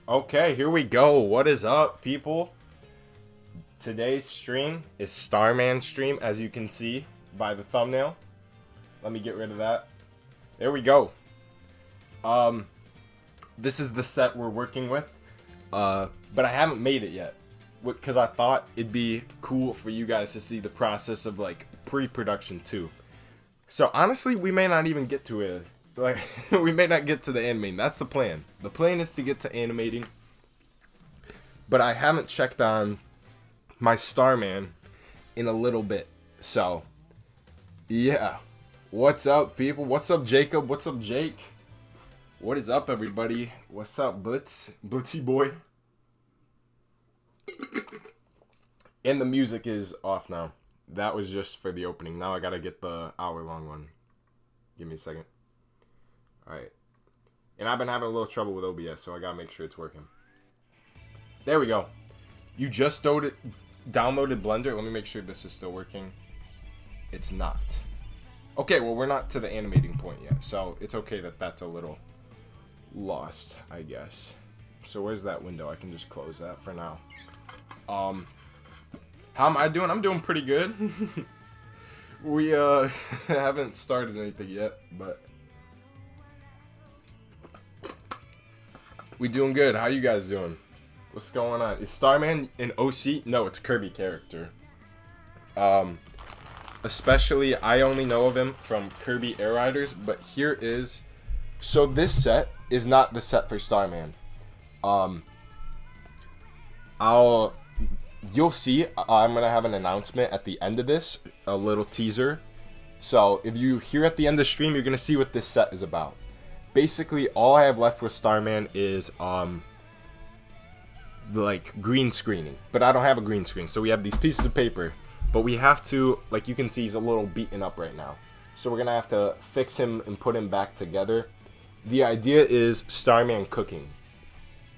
Okay, here we go. What is up, people? Today's stream is Starman stream, as you can see by the thumbnail. Let me get rid of that. There we go. This is the set we're working with, but I haven't made it yet because I thought it'd be cool for you guys to see the process of like pre-production too. So honestly, we may not even get to it. Like, we may not get to the animating. That's the plan. The plan is to get to animating. But I haven't checked on my Starman in a little bit. So, yeah. What's up, people? What's up, Jacob? What's up, Jake? What is up, everybody? What's up, Blitzy boy? And the music is off now. That was just for the opening. Now I gotta get the hour-long one. Give me a second. Alright. And I've been having a little trouble with OBS, so I gotta make sure it's working. There we go. You just downloaded Blender. Let me make sure this is still working. It's not. Okay, well, we're not to the animating point yet, so it's okay that that's a little lost, I guess. So where's that window? I can just close that for now. How am I doing? I'm doing pretty good. We haven't started anything yet, but we doing good. How you guys doing? What's going on? Is Starman an OC? No, it's a Kirby character. Especially, I only know of him from Kirby Air Riders, but here is... So this set is not the set for Starman. You'll see, I'm going to have an announcement at the end of this, a little teaser. So if you hear at the end of the stream, you're going to see what this set is about. Basically, all I have left with Starman is like green screening, but I don't have a green screen, so we have these pieces of paper, but we have to, like you can see, he's a little beaten up right now, so we're gonna have to fix him and put him back together. The idea is Starman cooking.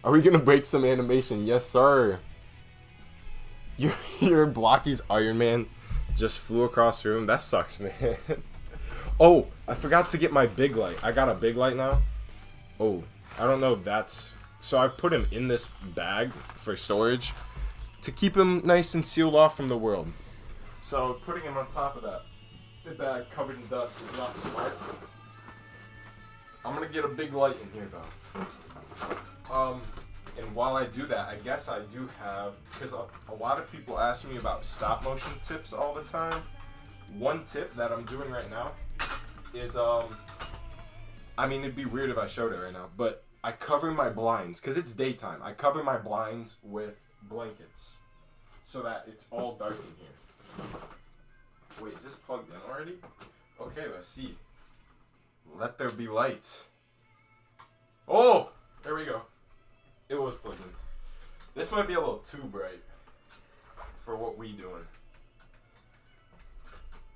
Are we gonna break some animation? Yes, sir. Your Blocky's Iron Man just flew across the room. That sucks, man. Oh, I forgot to get my big light. I got a big light now. Oh, I don't know if that's... So I put him in this bag for storage to keep him nice and sealed off from the world. So putting him on top of that bag covered in dust is not smart. I'm going to get a big light in here, though. And while I do that, I guess I do have... Because a lot of people ask me about stop motion tips all the time. One tip that I'm doing right now is, I mean, it'd be weird if I showed it right now, but I cover my blinds, because it's daytime, I cover my blinds with blankets, so that it's all dark in here. Wait, is this plugged in already? Okay, let's see. Let there be light. Oh, there we go. It was plugged in. This might be a little too bright for what we doing.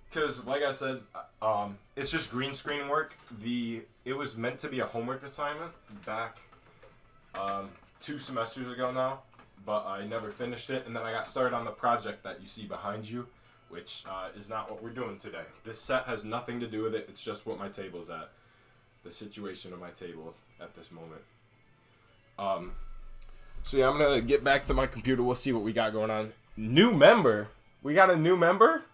Because, like I said, it's just green screen work. It was meant to be a homework assignment back 2 semesters ago now, but I never finished it. And then I got started on the project that you see behind you, which is not what we're doing today. This set has nothing to do with it. It's just what my table's at. The situation of my table at this moment. So yeah, I'm going to get back to my computer. We'll see what we got going on. New member? We got a new member?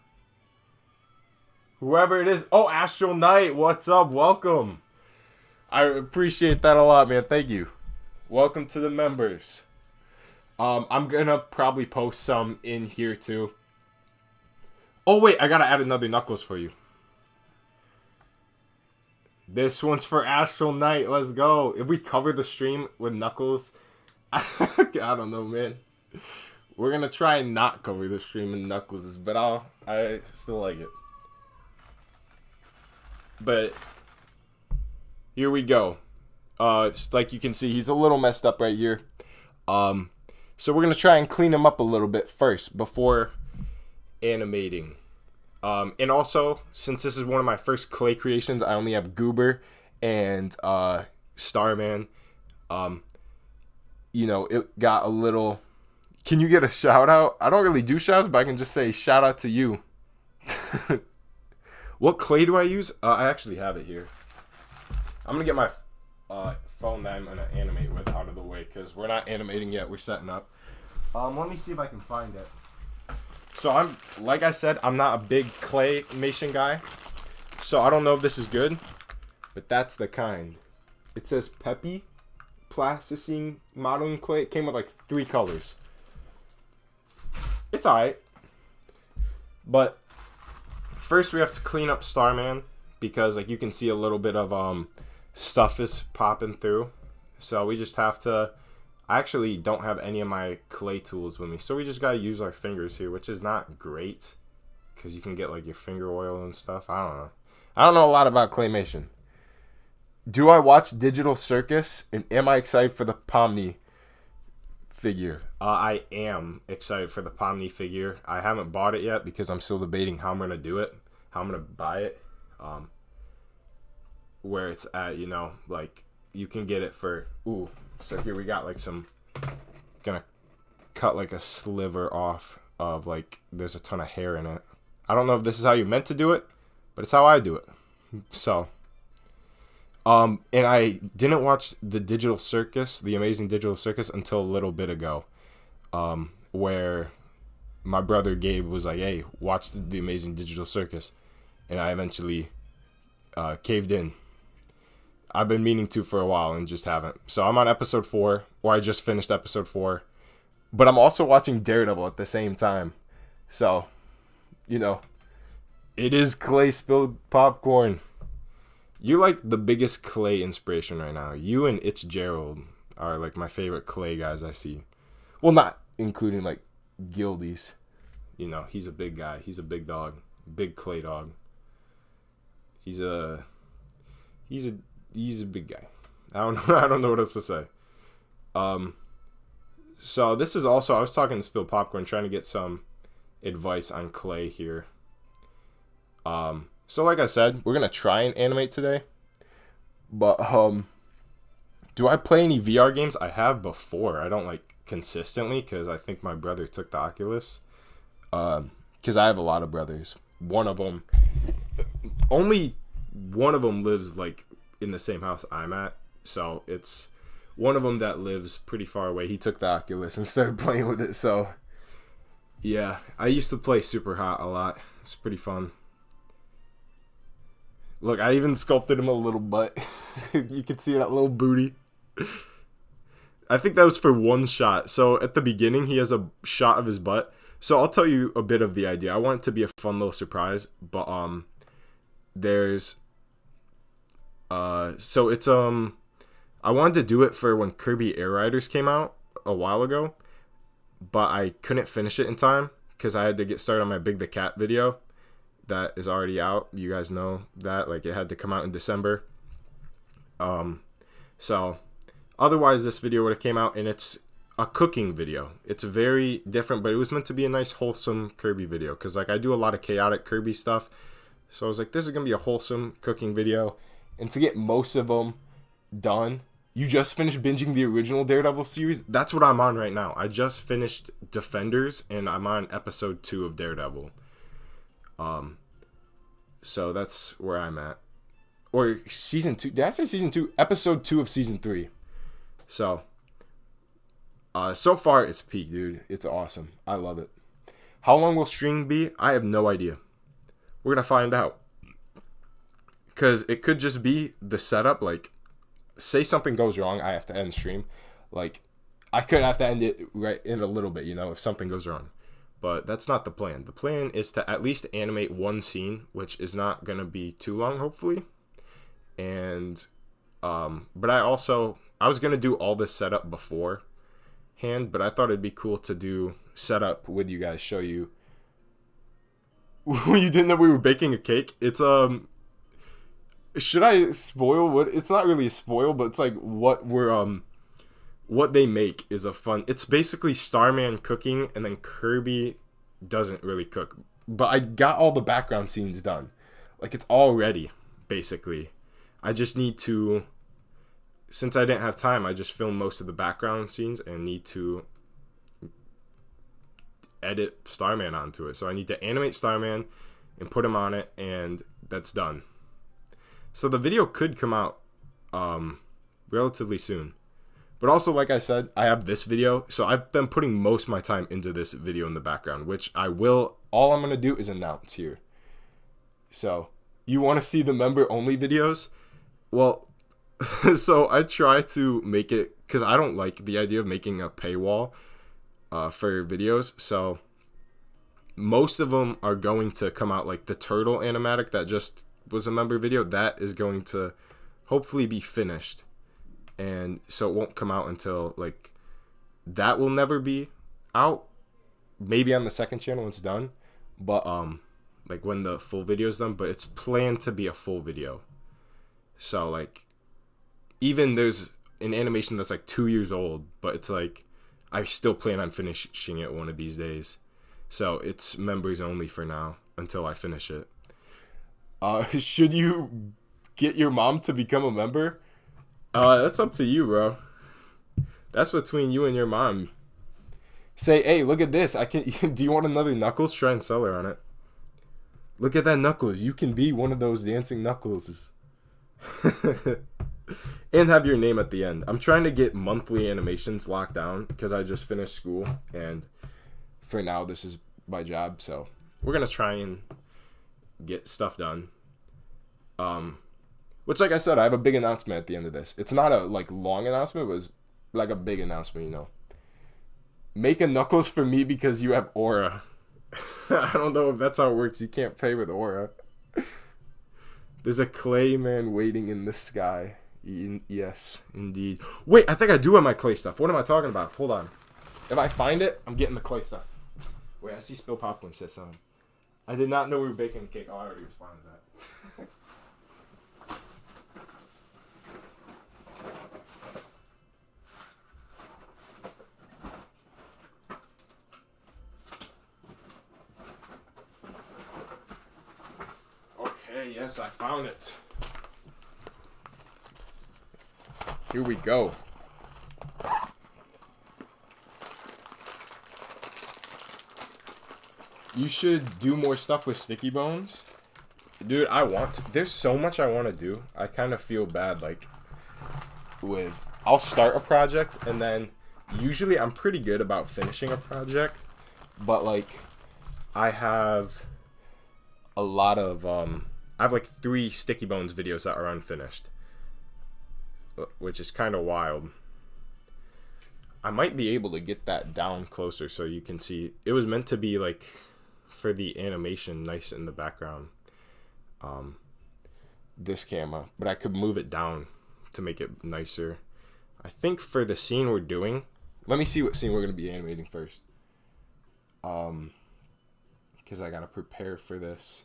Whoever it is. Oh, Astral Knight, what's up? Welcome. I appreciate that a lot, man. Thank you. Welcome to the members. I'm gonna probably post some in here too. Oh wait, I gotta add another Knuckles for you. This one's for Astral Knight. Let's go. If we cover the stream with Knuckles, I don't know, man. We're gonna try and not cover the stream with Knuckles, but I still like it. But here we go. It's like you can see, he's a little messed up right here. So we're gonna try and clean him up a little bit first before animating. And also, since this is one of my first clay creations, I only have Goober and Starman. You know, it got a little... Can you get a shout out? I don't really do shouts, but I can just say shout out to you. What clay do I use? I actually have it here. I'm gonna get my phone that I'm gonna animate with out of the way, because we're not animating yet. We're setting up. Let me see if I can find it. So like I said, I'm not a big Claymation guy, so I don't know if this is good, but that's the kind. It says Peppy Plasticine Modeling Clay. It came with like 3 colors. It's alright. But first we have to clean up Starman, because like you can see a little bit of stuff is popping through. So we just have to, I actually don't have any of my clay tools with me, so we just gotta use our fingers here, which is not great, because you can get like your finger oil and stuff. I don't know a lot about Claymation. Do I watch Digital Circus, and am I excited for the Pomni figure? I am excited for the Pomni figure. I haven't bought it yet because I'm still debating how I'm going to do it, how I'm going to buy it, where it's at, you know, like you can get it for, ooh, so here we got like some, gonna cut like a sliver off of like, there's a ton of hair in it. I don't know if this is how you meant to do it, but it's how I do it. So, and I didn't watch the Digital Circus, the Amazing Digital Circus, until a little bit ago, where my brother Gabe was like, hey, watch the Amazing Digital Circus, and I eventually caved in. I've been meaning to for a while and just haven't. So I'm on episode 4, or I just finished episode 4, but I'm also watching Daredevil at the same time. So, you know, it is clay spilled popcorn. You're like the biggest clay inspiration right now. You and It's Gerald are like my favorite clay guys I see. Well, not including like Gildies. You know, he's a big guy. He's a big dog. Big clay dog. He's a big guy. I don't know what else to say. So this is also, I was talking to Spill Popcorn, trying to get some advice on clay here. So like I said, we're gonna try and animate today. But do I play any VR games? I have before. I don't like consistently, because I think my brother took the Oculus. Because I have a lot of brothers. Only one of them lives like in the same house I'm at. So it's one of them that lives pretty far away. He took the Oculus and started playing with it. So yeah, I used to play Super Hot a lot. It's pretty fun. Look, I even sculpted him a little butt. You can see that little booty. I think that was for one shot. So at the beginning, he has a shot of his butt. So I'll tell you a bit of the idea. I want it to be a fun little surprise. But there's so it's I wanted to do it for when Kirby Air Riders came out a while ago, but I couldn't finish it in time because I had to get started on my Big the Cat video that is already out. You guys know that, like, it had to come out in December. So otherwise this video would have came out, and it's a cooking video. It's very different, but it was meant to be a nice wholesome Kirby video, because like I do a lot of chaotic Kirby stuff. So I was like, this is gonna be a wholesome cooking video. And to get most of them done, you just finished binging the original Daredevil series. That's what I'm on right now. I just finished Defenders, and I'm on episode 2 of Daredevil. So that's where I'm at. Or season 2. Did I say season 2? Episode 2 of season 3. So, so far it's peak, dude. It's awesome. I love it. How long will stream be? I have no idea. We're gonna find out. Because it could just be the setup. Like, say something goes wrong, I have to end stream. Like, I could have to end it right in a little bit, you know, if something goes wrong. But that's not the plan. The plan is to at least animate one scene, which is not going to be too long, hopefully. And, but I was going to do all this setup beforehand, but I thought it'd be cool to do setup with you guys, show you. You didn't know we were baking a cake? It's, should I spoil what? It's not really a spoil, but it's like what they make is a fun. It's basically Starman cooking, and then Kirby doesn't really cook. But I got all the background scenes done. Like, it's all ready, basically. I just need to, since I didn't have time, I just filmed most of the background scenes and need to edit Starman onto it. So I need to animate Starman and put him on it, and that's done. So the video could come out relatively soon. But also, like I said, I have this video, so I've been putting most of my time into this video in the background, which I will, all I'm going to do is announce here. So, you want to see the member-only videos? Well, so I try to make it, because I don't like the idea of making a paywall for videos, so most of them are going to come out, like the turtle animatic that just was a member video, that is going to hopefully be finished. And so it won't come out until, like, that will never be out. Maybe on the second channel it's done. But, like, when the full video is done. But it's planned to be a full video. So, like, even there's an animation that's, like, 2 years old. But it's, like, I still plan on finishing it one of these days. So, it's members only for now until I finish it. Should you get your mom to become a member? That's up to you, bro. That's between you and your mom. Say, hey, look at this. Do you want another Knuckles? Try and sell her on it. Look at that Knuckles. You can be one of those dancing Knuckles. And have your name at the end. I'm trying to get monthly animations locked down because I just finished school. And for now, this is my job. So we're going to try and get stuff done. Which, like I said, I have a big announcement at the end of this. It's not a, like, long announcement. It was, like, a big announcement, you know. Make a Knuckles for me because you have aura. I don't know if that's how it works. You can't pay with aura. There's a Clayman waiting in the sky. Yes, indeed. Wait, I think I do have my clay stuff. What am I talking about? Hold on. If I find it, I'm getting the clay stuff. Wait, I see Spill Popcorn says something. I did not know we were baking a cake. Oh, I already responded to that. Yes, I found it. Here we go. You should do more stuff with sticky bones. Dude, I want to. There's so much I want to do. I kind of feel bad, like, I'll start a project, and then usually I'm pretty good about finishing a project, but, like, I have a lot of, I have like 3 Sticky Bones videos that are unfinished, which is kind of wild. I might be able to get that down closer so you can see. It was meant to be like for the animation nice in the background, this camera, but I could move it down to make it nicer. I think for the scene we're doing, let me see what scene we're going to be animating first, because I got to prepare for this.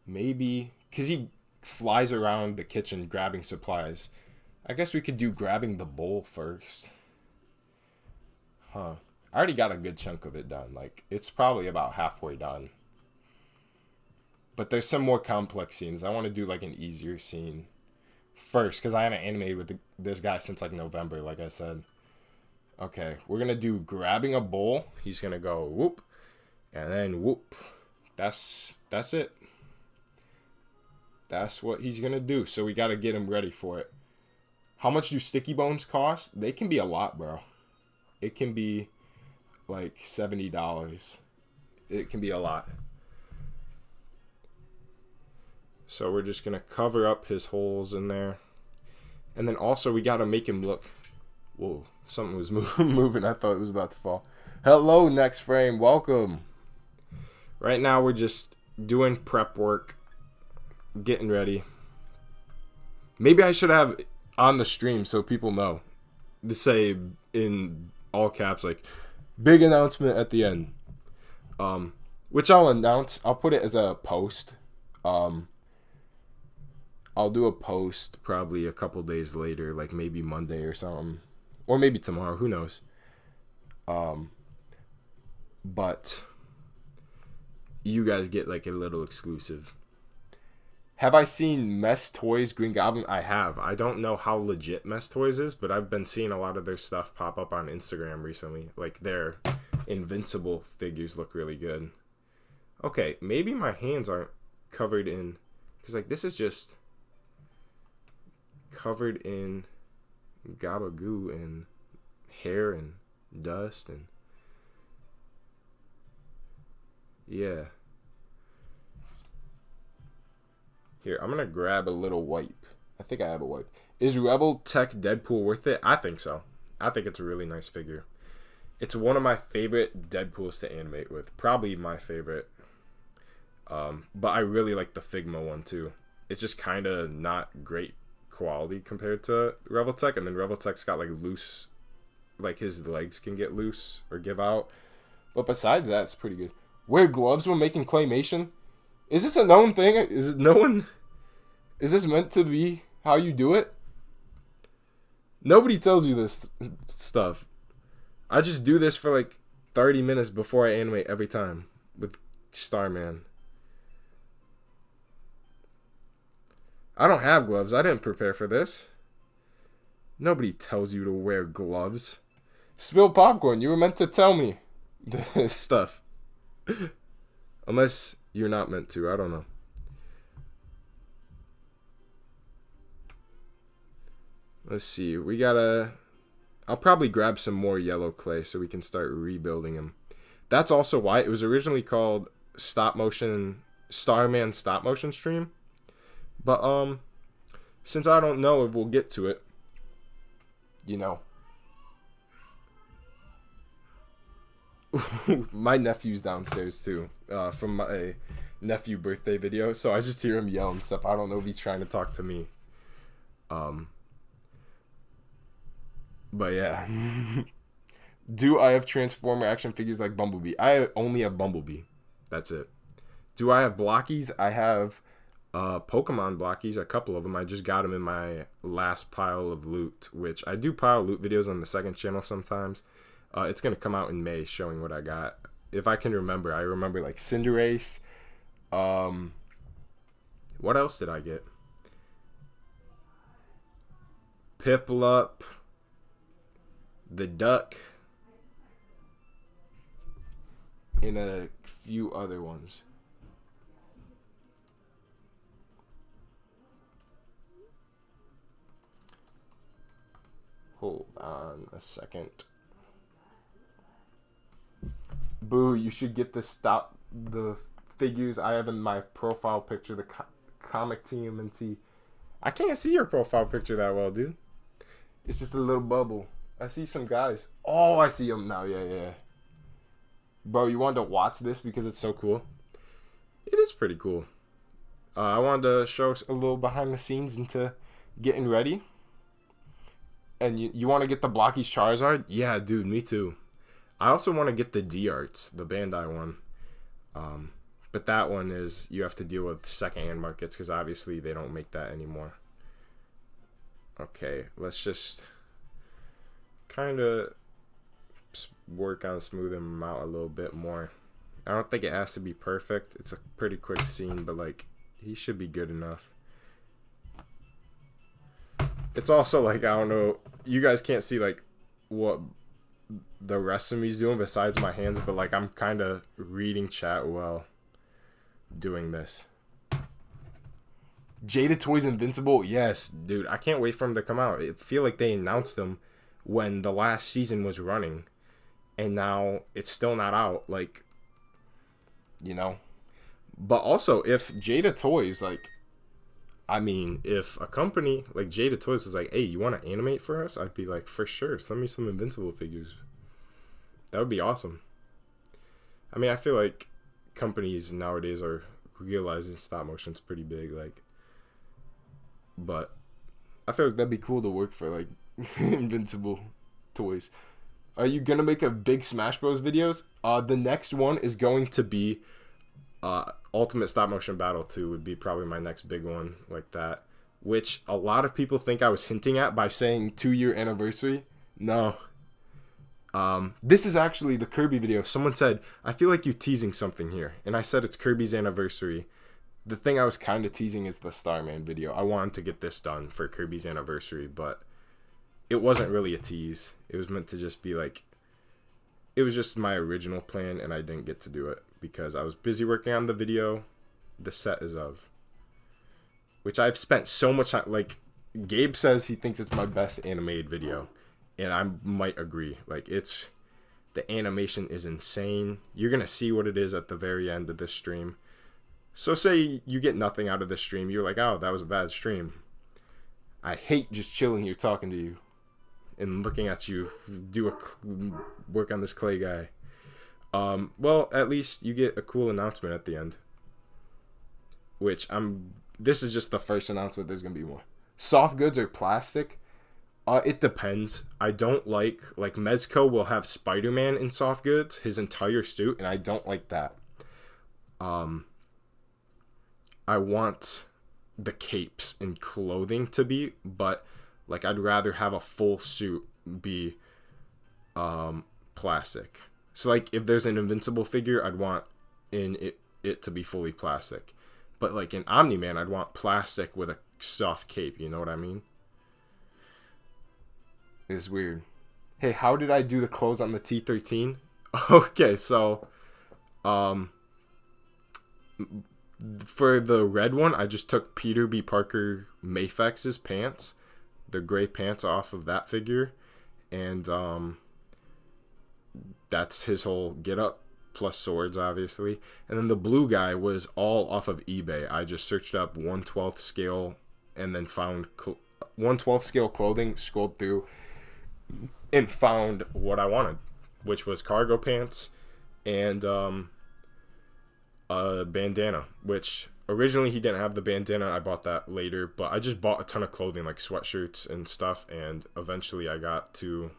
Maybe, because he flies around the kitchen grabbing supplies. I guess we could do grabbing the bowl first. Huh. I already got a good chunk of it done. Like, it's probably about halfway done. But there's some more complex scenes. I want to do, like, an easier scene first, because I haven't animated with this guy since, like, November, like I said. Okay, we're going to do grabbing a bowl. He's going to go whoop, and then whoop. That's it. That's what he's going to do. So we got to get him ready for it. How much do Sticky Bones cost? They can be a lot, bro. It can be like $70. It can be a lot. So we're just going to cover up his holes in there. And then also we got to make him look. Whoa, something was moving. I thought it was about to fall. Hello, Next Frame. Welcome. Right now we're just doing prep work. Getting ready. Maybe I should have on the stream so people know. To say in all caps, like, big announcement at the end. Which I'll announce. I'll put it as a post. I'll do a post probably a couple days later, like maybe Monday or something. Or maybe tomorrow, who knows. But you guys get like a little exclusive. Have I seen Mess Toys Green Goblin? I have. I don't know how legit Mess Toys is, but I've been seeing a lot of their stuff pop up on Instagram recently. Like, their Invincible figures look really good. Okay, maybe my hands aren't covered in... Because, like, this is just covered in gabagoo and hair and dust and yeah. Here, I'm gonna grab a little wipe. I think I have a wipe. Is Rebel Tech Deadpool worth it? I think so. I think it's a really nice figure. It's one of my favorite Deadpools to animate with. Probably my favorite. But I really like the Figma one too. It's just kind of not great quality compared to Rebel Tech. And then Rebel Tech's got like loose, like his legs can get loose or give out. But besides that, it's pretty good. Wear gloves when making claymation? Is this a known thing? Is this meant to be how you do it? Nobody tells you this stuff. I just do this for like 30 minutes before I animate every time with Starman. I don't have gloves. I didn't prepare for this. Nobody tells you to wear gloves. Spill popcorn. You were meant to tell me this stuff. Unless you're not meant to. I don't know. Let's see. We gotta... I'll probably grab some more yellow clay so we can start rebuilding him. That's also why it was originally called Starman stop motion stream. But since I don't know if we'll get to it, you know. My nephew's downstairs too, from my nephew birthday video, so I just hear him yell and stuff. I don't know if he's trying to talk to me. But yeah. Do I have Transformer action figures like Bumblebee? I only have Bumblebee. That's it. Do I have blockies? I have Pokemon blockies, a couple of them. I just got them in my last pile of loot, which I do pile loot videos on the second channel sometimes. It's going to come out in May showing what I got. If I can remember. I remember like Cinderace. What else did I get? Piplup. The Duck. And a few other ones. Hold on a second. Boo, you should get the figures I have in my profile picture, the comic TMNT. I can't see your profile picture that well, dude. It's just a little bubble. I see some guys. Oh, I see them now. Yeah. Bro, you wanted to watch this because it's so cool? It is pretty cool. I wanted to show a little behind the scenes into getting ready. And you want to get the Blockies Charizard? Yeah, dude, me too. I also want to get the D-Arts, the Bandai one. But that one is, you have to deal with secondhand markets because obviously they don't make that anymore. Okay, let's just kind of work on smoothing him out a little bit more. I don't think it has to be perfect. It's a pretty quick scene, but like, he should be good enough. It's also like, I don't know, you guys can't see like what the rest of me's doing besides my hands, but like I'm kind of reading chat while doing this. Jada Toys Invincible? Yes, dude. I can't wait for him to come out. I feel like they announced him when the last season was running, and now it's still not out. Like, you know. But also, if Jada Toys, like, I mean, if a company like Jada Toys was like, hey, you want to animate for us? I'd be like, for sure. Send me some Invincible figures. That would be awesome. I mean, I feel like companies nowadays are realizing stop motion's pretty big. Like, but I feel like that'd be cool to work for, like, Invincible Toys. Are you going to make a big Smash Bros. Videos? The next one is going to be Ultimate Stop Motion Battle 2 would be probably my next big one like that. Which a lot of people think I was hinting at by saying 2-year anniversary. No. This is actually the Kirby video. Someone said, I feel like you're teasing something here. And I said it's Kirby's anniversary. The thing I was kind of teasing is the Starman video. I wanted to get this done for Kirby's anniversary, but it wasn't really a tease. It was meant to just be like, it was just my original plan, and I didn't get to do it because I was busy working on the video the set is of. Which I've spent so much time, like, Gabe says he thinks it's my best animated video, and I might agree. Like, the animation is insane. You're gonna see what it is at the very end of this stream. So say you get nothing out of this stream, you're like, oh, that was a bad stream. I hate just chilling here talking to you and looking at you work on this clay guy. Well, at least you get a cool announcement at the end. This is just the first announcement. There's gonna be more. Soft goods or plastic? It depends. I don't like Mezco will have Spider-Man in soft goods, his entire suit, and I don't like that. I want the capes and clothing to be, but like I'd rather have a full suit be plastic. So like if there's an Invincible figure, I'd want it to be fully plastic. But like in Omni-Man, I'd want plastic with a soft cape, you know what I mean? It's weird. Hey, how did I do the clothes on the T13? Okay, so for the red one, I just took Peter B. Parker Mafex's pants, the gray pants off of that figure, and that's his whole get up, plus swords, obviously. And then the blue guy was all off of eBay. I just searched up 1/12 scale and then found 1/12 scale clothing, scrolled through, and found what I wanted, which was cargo pants and a bandana, which originally he didn't have the bandana. I bought that later, but I just bought a ton of clothing, like sweatshirts and stuff, and eventually I got to,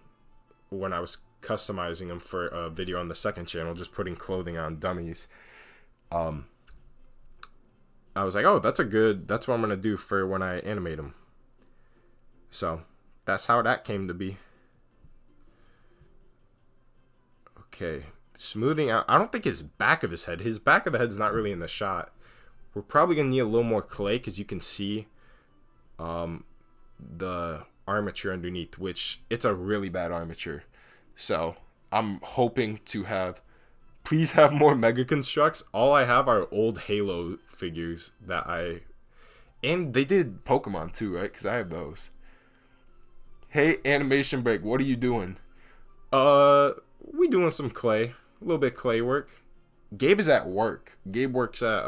when I was customizing them for a video on the second channel, just putting clothing on dummies, I was like, oh, that's what I'm gonna do for when I animate them. So that's how that came to be. Okay, smoothing out. I don't think his back of the head's not really in the shot. We're probably gonna need a little more clay because you can see the armature underneath, which it's a really bad armature. So I'm hoping to please have more Mega Constructs. All I have are old Halo figures and they did Pokemon too, right? Because I have those. Hey, Animation Break, what are you doing? We doing some clay, a little bit of clay work. Gabe is at work. Gabe works at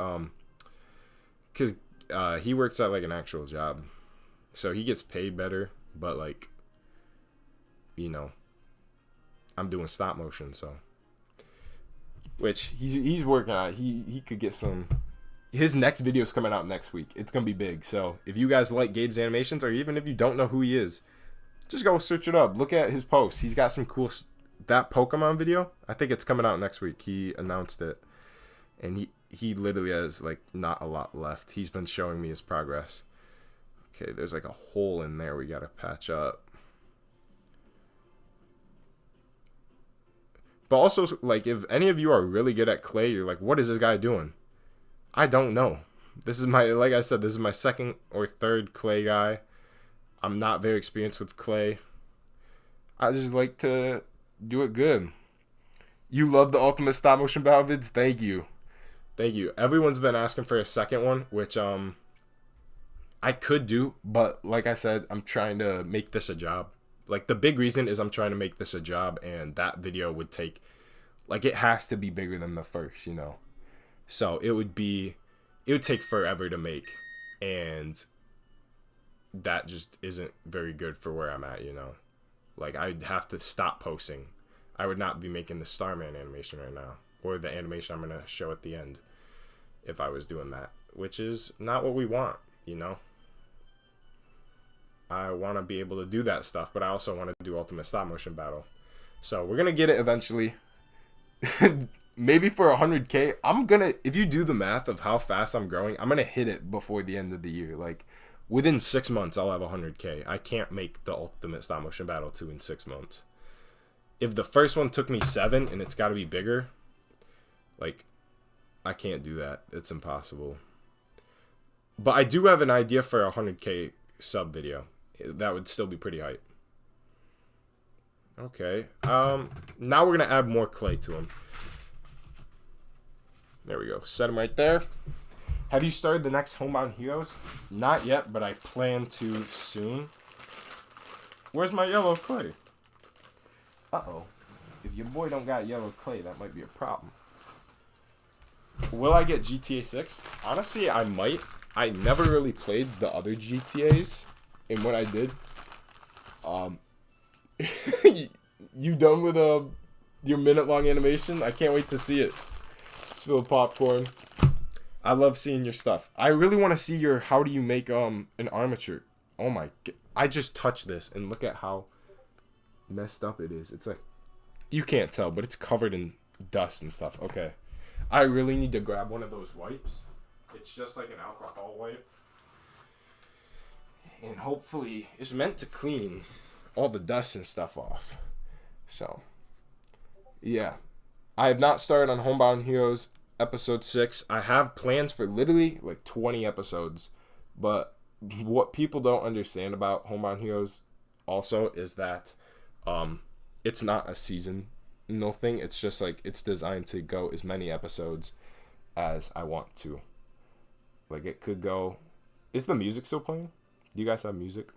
because he works at like an actual job, so he gets paid better. But like, you know, I'm doing stop motion, so which he's working on. He could get some. His next video is coming out next week. It's gonna be big. So if you guys like Gabe's animations, or even if you don't know who he is, just go search it up. Look at his posts. He's got some cool. That Pokemon video, I think it's coming out next week. He announced it, and he literally has like not a lot left. He's been showing me his progress. Okay, there's like a hole in there we gotta patch up. But also, like, if any of you are really good at clay, you're like, what is this guy doing? I don't know. Like I said, this is my second or third clay guy. I'm not very experienced with clay. I just like to do it good. You love the ultimate stop motion battle vids? Thank you. Everyone's been asking for a second one, which I could do, but like I said, I'm trying to make this a job. Like, the big reason is I'm trying to make this a job, and that video would take, like, it has to be bigger than the first, you know. So it would take forever to make, and that just isn't very good for where I'm at, you know. Like, I'd have to stop posting. I would not be making the Starman animation right now, or the animation I'm going to show at the end, if I was doing that, which is not what we want, you know. I want to be able to do that stuff, but I also want to do Ultimate Stop Motion Battle. So we're going to get it eventually. Maybe for 100K. If you do the math of how fast I'm growing, I'm going to hit it before the end of the year. Like, within 6 months, I'll have 100K. I can't make the Ultimate Stop Motion Battle 2 in 6 months. If the first one took me 7 and it's got to be bigger, like, I can't do that. It's impossible. But I do have an idea for a 100K sub video. That would still be pretty hype. Okay. Now we're going to add more clay to him. There we go. Set him right there. Have you started the next Homebound Heroes? Not yet, but I plan to soon. Where's my yellow clay? Uh-oh. If your boy don't got yellow clay, that might be a problem. Will I get GTA 6? Honestly, I might. I never really played the other GTAs. And when I did, you done with your minute-long animation? I can't wait to see it. Spill popcorn. I love seeing your stuff. I really want to see your how do you make an armature. Oh my god. I just touched this and look at how messed up it is. It's like, you can't tell, but it's covered in dust and stuff. Okay. I really need to grab one of those wipes. It's just like an alcohol wipe. And hopefully it's meant to clean all the dust and stuff off. So, yeah. I have not started on Homebound Heroes episode 6. I have plans for literally like 20 episodes. But what people don't understand about Homebound Heroes also is that it's not a seasonal thing. It's just like it's designed to go as many episodes as I want to. Like it could go. Is the music still playing? Do you guys have music?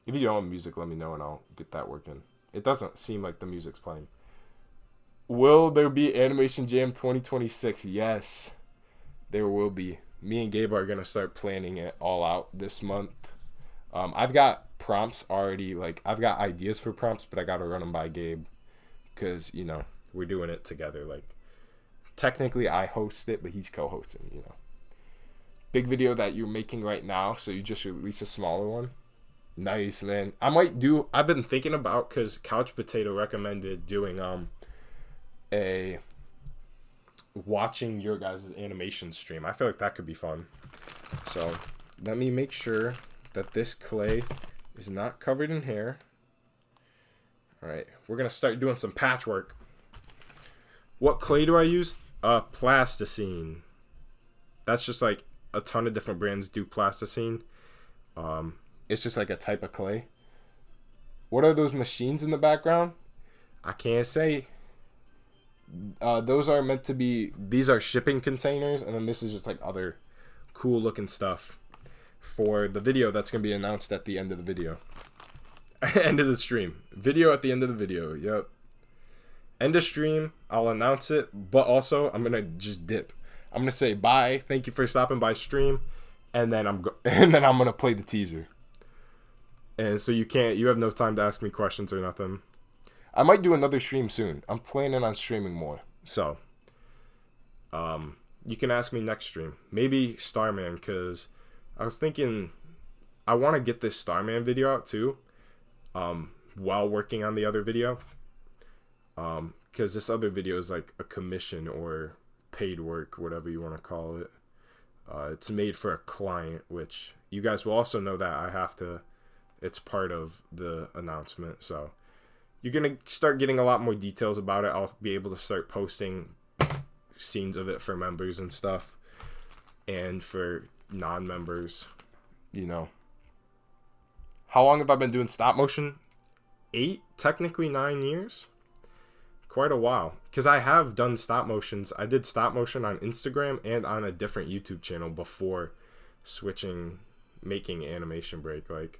If you don't have music, let me know and I'll get that working. It doesn't seem like the music's playing. Will there be Animation Jam 2026? Yes, there will be. Me and Gabe are going to start planning it all out this month. I've got prompts already. Like, I've got ideas for prompts, but I got to run them by Gabe. Because, you know, we're doing it together. Like, technically I host it, but he's co-hosting, you know. Big video that you're making right now, so you just release a smaller one. Nice, man. I've been thinking about, because Couch Potato recommended doing watching your guys' animation stream. I feel like that could be fun. So let me make sure that this clay is not covered in hair. All right, we're gonna start doing some patchwork. What clay do I use? Plasticine. That's just like a ton of different brands do plasticine. It's just like a type of clay. What are those machines in the background? I can't say. Those are meant to be, these are shipping containers, and then this is just like other cool looking stuff for the video that's going to be announced at the end of the video. End of the stream. Video at the end of the video. Yep. End of stream. I'll announce it, but also I'm going to just dip. I'm going to say bye. Thank you for stopping by stream. And then I'm going to play the teaser. And so you have no time to ask me questions or nothing. I might do another stream soon. I'm planning on streaming more. So, you can ask me next stream. Maybe Starman, because I was thinking I want to get this Starman video out too, while working on the other video. Because this other video is like a commission or paid work, whatever you want to call it. It's made for a client, which you guys will also know that it's part of the announcement. So you're going to start getting a lot more details about it. I'll be able to start posting scenes of it for members and stuff. And for non-members, you know. How long have I been doing stop motion? 8, technically 9 years. Quite a while. Because I have done stop motions. I did stop motion on Instagram and on a different YouTube channel before making Animation Break.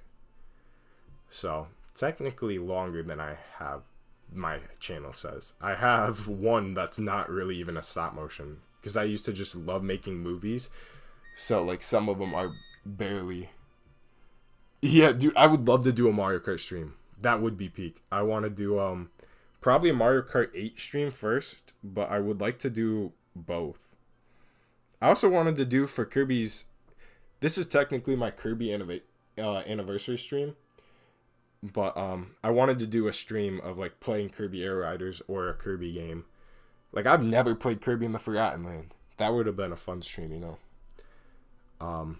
So, technically longer than I have, my channel says. I have one that's not really even a stop motion. Because I used to just love making movies. So, like, some of them are barely. Yeah, dude, I would love to do a Mario Kart stream. That would be peak. I want to do, probably a Mario Kart 8 stream first. But I would like to do both. I also wanted to do for Kirby's. This is technically my Kirby anniversary stream. But I wanted to do a stream of like playing Kirby Air Riders or a Kirby game. Like I've never played Kirby in the Forgotten Land. That would have been a fun stream, you know.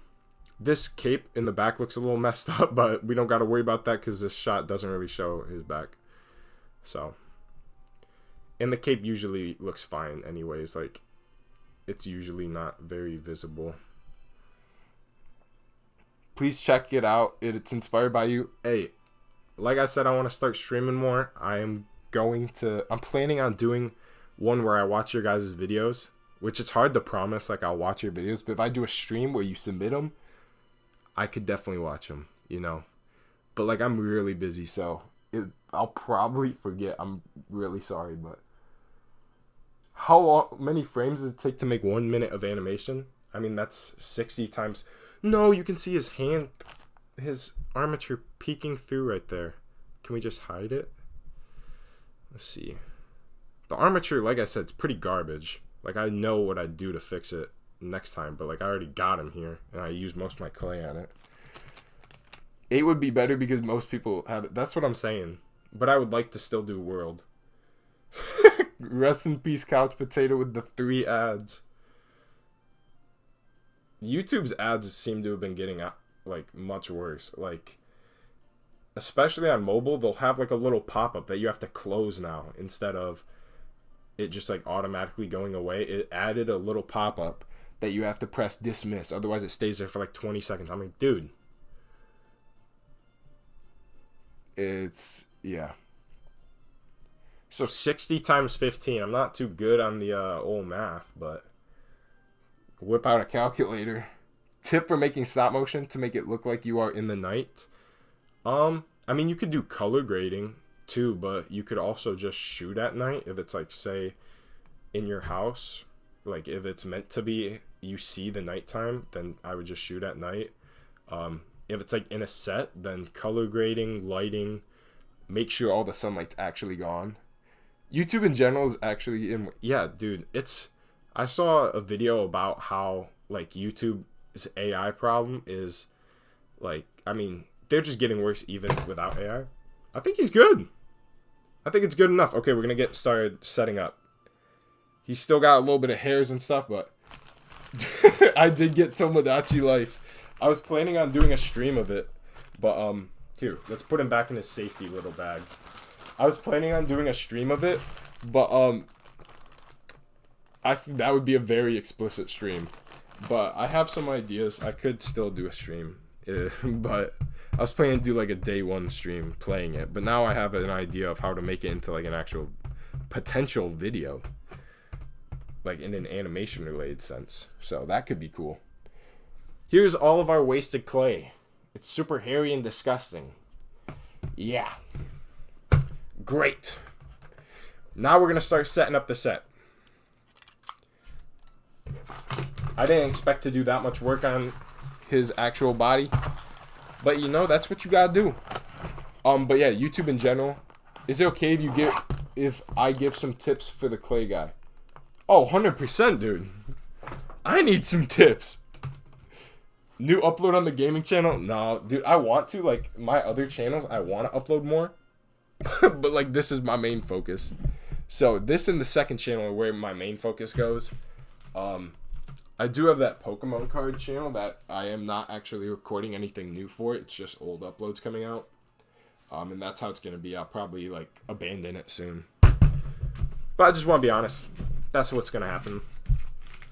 This cape in the back looks a little messed up, but we don't got to worry about that because this shot doesn't really show his back. So, and the cape usually looks fine anyways. Like it's usually not very visible. Please check it out. It's inspired by you. Hey. Like I said, I want to start streaming more. I'm planning on doing one where I watch your guys' videos which it's hard to promise, like, I'll watch your videos, but if I do a stream where you submit them, I could definitely watch them, you know. But, like, I'm really busy, so I'll probably forget. I'm really sorry, but how many frames does it take to make 1 minute of animation? I mean, that's 60 times. No, you can see his hand, his armature peeking through right there. Can we just hide it? Let's see. The armature, like I said, it's pretty garbage. Like, I know what I'd do to fix it next time, but, like, I already got him here, and I used most of my clay on it. 8 would be better because most people have it. That's what I'm saying. But I would like to still do world. Rest in peace, Couch Potato, with the 3 ads. YouTube's ads seem to have been getting, like, much worse. Like, especially on mobile, they'll have, like, a little pop-up that you have to close now instead of it just, like, automatically going away. It added a little pop-up that you have to press dismiss. Otherwise, it stays there for, like, 20 seconds. I'm like, dude. It's, yeah. So 60 times 15. I'm not too good on the old math, but whip out a calculator. Tip for making stop motion to make it look like you are in the night. I mean, you could do color grading too, but you could also just shoot at night if it's, like, say, in your house. Like, if it's meant to be, you see the nighttime, then I would just shoot at night. If it's, like, in a set, then color grading, lighting, make sure all the sunlight's actually gone. YouTube in general is actually in, yeah, dude, I saw a video about how, like, YouTube's AI problem is, like, I mean, they're just getting worse even without AI. I think he's good. I think it's good enough. Okay, we're going to get started setting up. He's still got a little bit of hairs and stuff, but I did get Tomodachi Life. I was planning on doing a stream of it, but, here, let's put him back in his safety little bag. I was planning on doing a stream of it, but, that would be a very explicit stream. But I have some ideas. I could still do a stream, but I was planning to do, like, a day 1 stream playing it. But now I have an idea of how to make it into, like, an actual potential video, like, in an animation related sense. So that could be cool. Here's all of our wasted clay. It's super hairy and disgusting. Yeah. Great. Now we're going to start setting up the set. I didn't expect to do that much work on his actual body. But, you know, that's what you got to do. But yeah, YouTube in general. Is it okay if I give some tips for the clay guy? Oh, 100%, dude. I need some tips. New upload on the gaming channel? No, dude, I want to. Like, my other channels, I want to upload more. But, like, this is my main focus. So, this and the second channel are where my main focus goes. I do have that Pokemon card channel that I am not actually recording anything new for. It's just old uploads coming out. And that's how it's going to be. I'll probably, like, abandon it soon. But I just want to be honest. That's what's going to happen.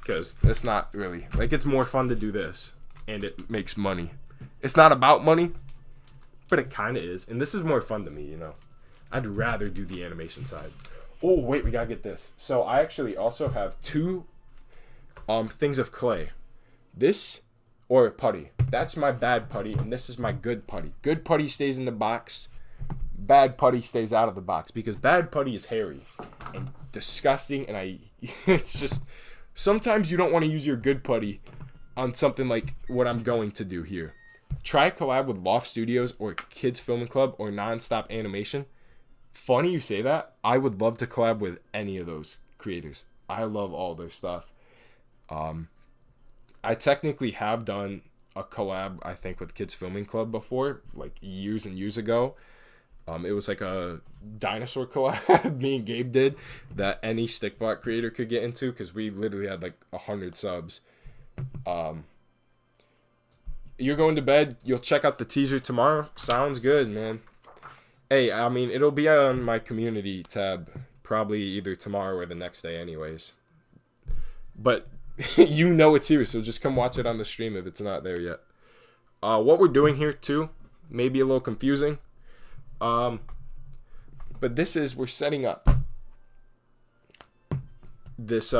Because it's not really. Like, it's more fun to do this. And it makes money. It's not about money. But it kind of is. And this is more fun to me, you know. I'd rather do the animation side. Oh, wait, we got to get this. So, I actually also have 2 things of clay. This or a putty. That's my bad putty. And this is my good putty. Good putty stays in the box. Bad putty stays out of the box. Because bad putty is hairy. And disgusting. And it's just... Sometimes you don't want to use your good putty on something like what I'm going to do here. Try a collab with Loft Studios or Kids Filming Club or Nonstop Animation. Funny you say that. I would love to collab with any of those creators. I love all their stuff. I technically have done a collab, I think, with Kids Filming Club before, like years and years ago. It was like a dinosaur collab me and Gabe did that any stickbot creator could get into because we literally had like 100 subs. You're going to bed. You'll check out the teaser tomorrow. Sounds good, man. Hey, I mean, it'll be on my community tab probably either tomorrow or the next day anyways. But you know it's here, so just come watch it on the stream if it's not there yet. What we're doing here, too, may be a little confusing. But this is, we're setting up this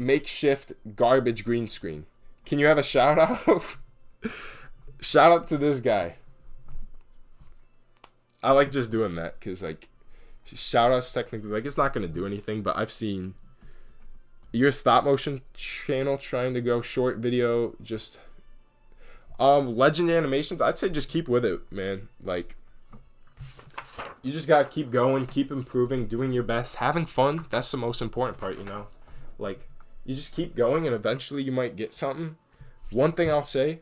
makeshift garbage green screen. Can you have a shout out? Shout out to this guy. I like just doing that because, like, shout outs technically, like, it's not going to do anything, but I've seen your stop motion channel trying to go short video, just Legend Animations. I'd say just keep with it, man. Like, you just gotta keep going, keep improving, doing your best, having fun. That's the most important part, you know. Like, you just keep going, and eventually you might get something. One thing I'll say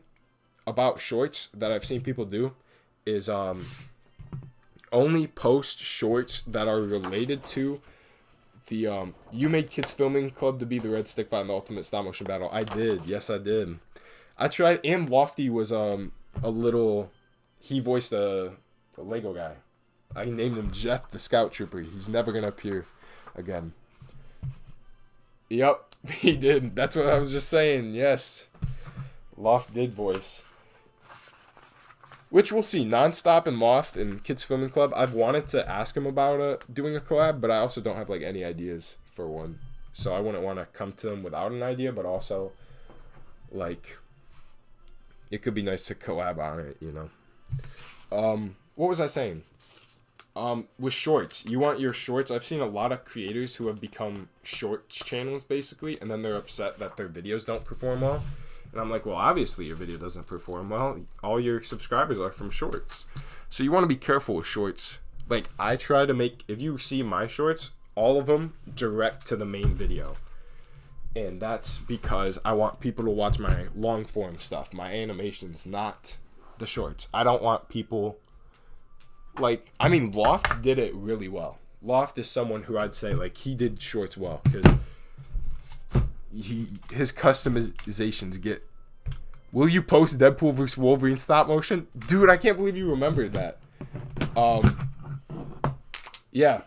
about shorts that I've seen people do is only post shorts that are related to the You Made Kids Filming Club to be the Red Stick by the Ultimate Stop Motion Battle. I did. Yes, I did. I tried, and Lofty was a little, he voiced a Lego guy. I named him Jeff the Scout Trooper. He's never going to appear again. Yep, he did. That's what I was just saying. Yes. Loft did voice. Which we'll see. Nonstop and Loft and Kids Filming Club, I've wanted to ask him about doing a collab, but I also don't have, like, any ideas for one. So I wouldn't want to come to them without an idea, but also, like, it could be nice to collab on it, you know. What was I saying? With shorts, you want your shorts. I've seen a lot of creators who have become shorts channels, basically, and then they're upset that their videos don't perform well. And I'm like, well, obviously your video doesn't perform well. All your subscribers are from shorts. So you want to be careful with shorts. Like, I try to make, if you see my shorts, all of them direct to the main video. And that's because I want people to watch my long form stuff, my animations, not the shorts. I don't want people, like, I mean, Loft did it really well. Loft is someone who I'd say, like, he did shorts well because his customizations get. Will you post Deadpool vs. Wolverine stop motion? Dude, I can't believe you remembered that. Yeah.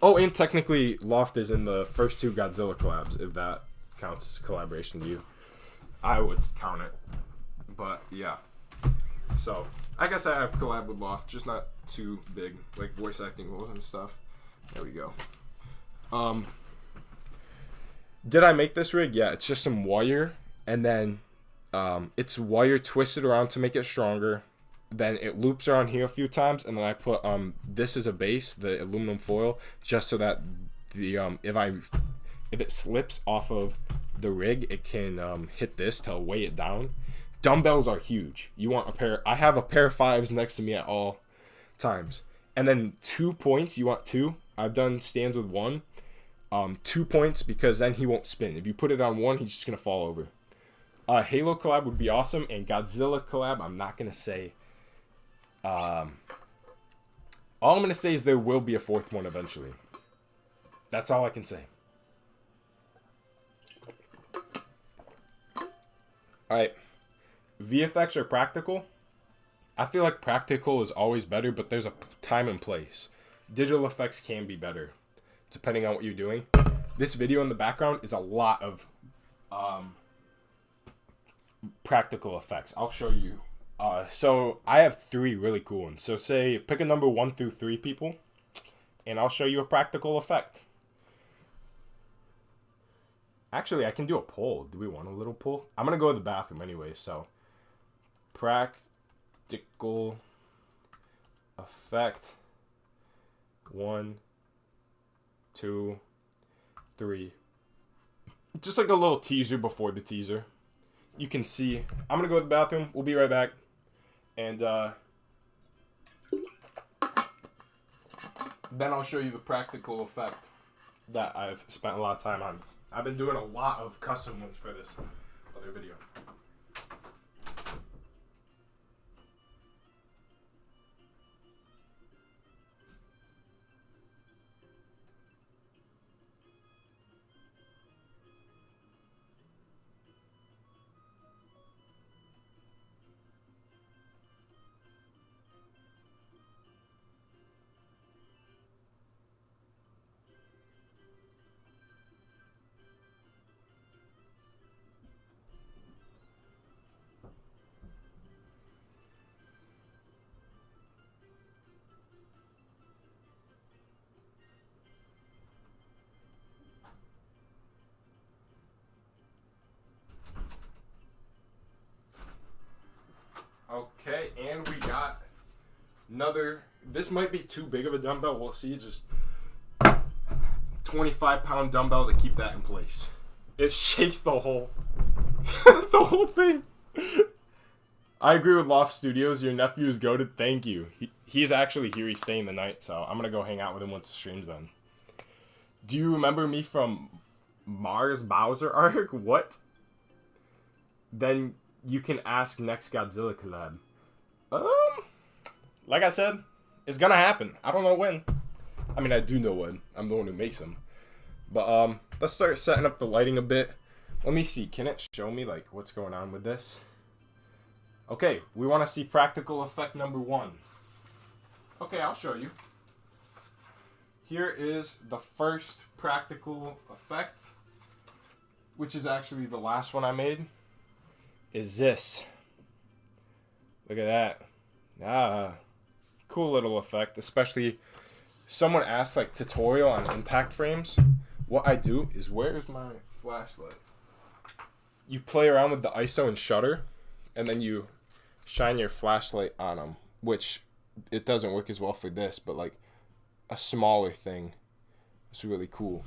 Oh, and technically, Loft is in the first 2 Godzilla collabs, if that counts as collaboration to you. I would count it. But, yeah. So, I guess I have collab with Loft, just not too big, like voice acting roles and stuff. There we go. Did I make this rig? Yeah, it's just some wire, and then it's wire twisted around to make it stronger. Then it loops around here a few times, and then I put this is a base, the aluminum foil, just so that the if it slips off of the rig, it can hit this to weigh it down. Dumbbells are huge. You want a pair. I have a pair of 5s next to me at all times, and then 2 points. You want 2. I've done stands with 1. 2 points because then he won't spin. If you put it on 1, he's just gonna fall over. Halo collab would be awesome, and Godzilla collab, I'm not gonna say. All I'm gonna say is there will be a 4th one eventually. That's all I can say. All right, VFX or practical? I feel like practical is always better, but there's a time and place. Digital effects can be better, depending on what you're doing. This video in the background is a lot of practical effects. I'll show you. So I have 3 really cool ones. So say pick a number 1 through 3, people, and I'll show you a practical effect. Actually, I can do a poll. Do we want a little poll? I'm gonna go to the bathroom anyway. So practical effect 1, 2, 3. Just like a little teaser before the teaser. You can see. I'm going to go to the bathroom. We'll be right back. And then I'll show you the practical effect that I've spent a lot of time on. I've been doing a lot of custom ones for this other video. Okay, and we got another, this might be too big of a dumbbell, we'll see, just 25-pound dumbbell to keep that in place. It shakes the whole, the whole thing. I agree with Loft Studios, your nephew is goated, thank you. He's actually here, he's staying the night, so I'm gonna go hang out with him once the stream's done. Do you remember me from Mars Bowser arc? What? Then you can ask next Godzilla collab. Like I said, it's gonna happen. I don't know when. I mean, I do know when. I'm the one who makes them. But let's start setting up the lighting a bit. Let me see. Can it show me like what's going on with this? Okay, we want to see practical effect number 1. Okay, I'll show you. Here is the first practical effect, which is actually the last one I made. Is this. Look at that. Ah, cool little effect, especially someone asked like tutorial on impact frames. What I do is, where's my flashlight? You play around with the ISO and shutter, and then you shine your flashlight on them, which it doesn't work as well for this, but like a smaller thing. It's really cool.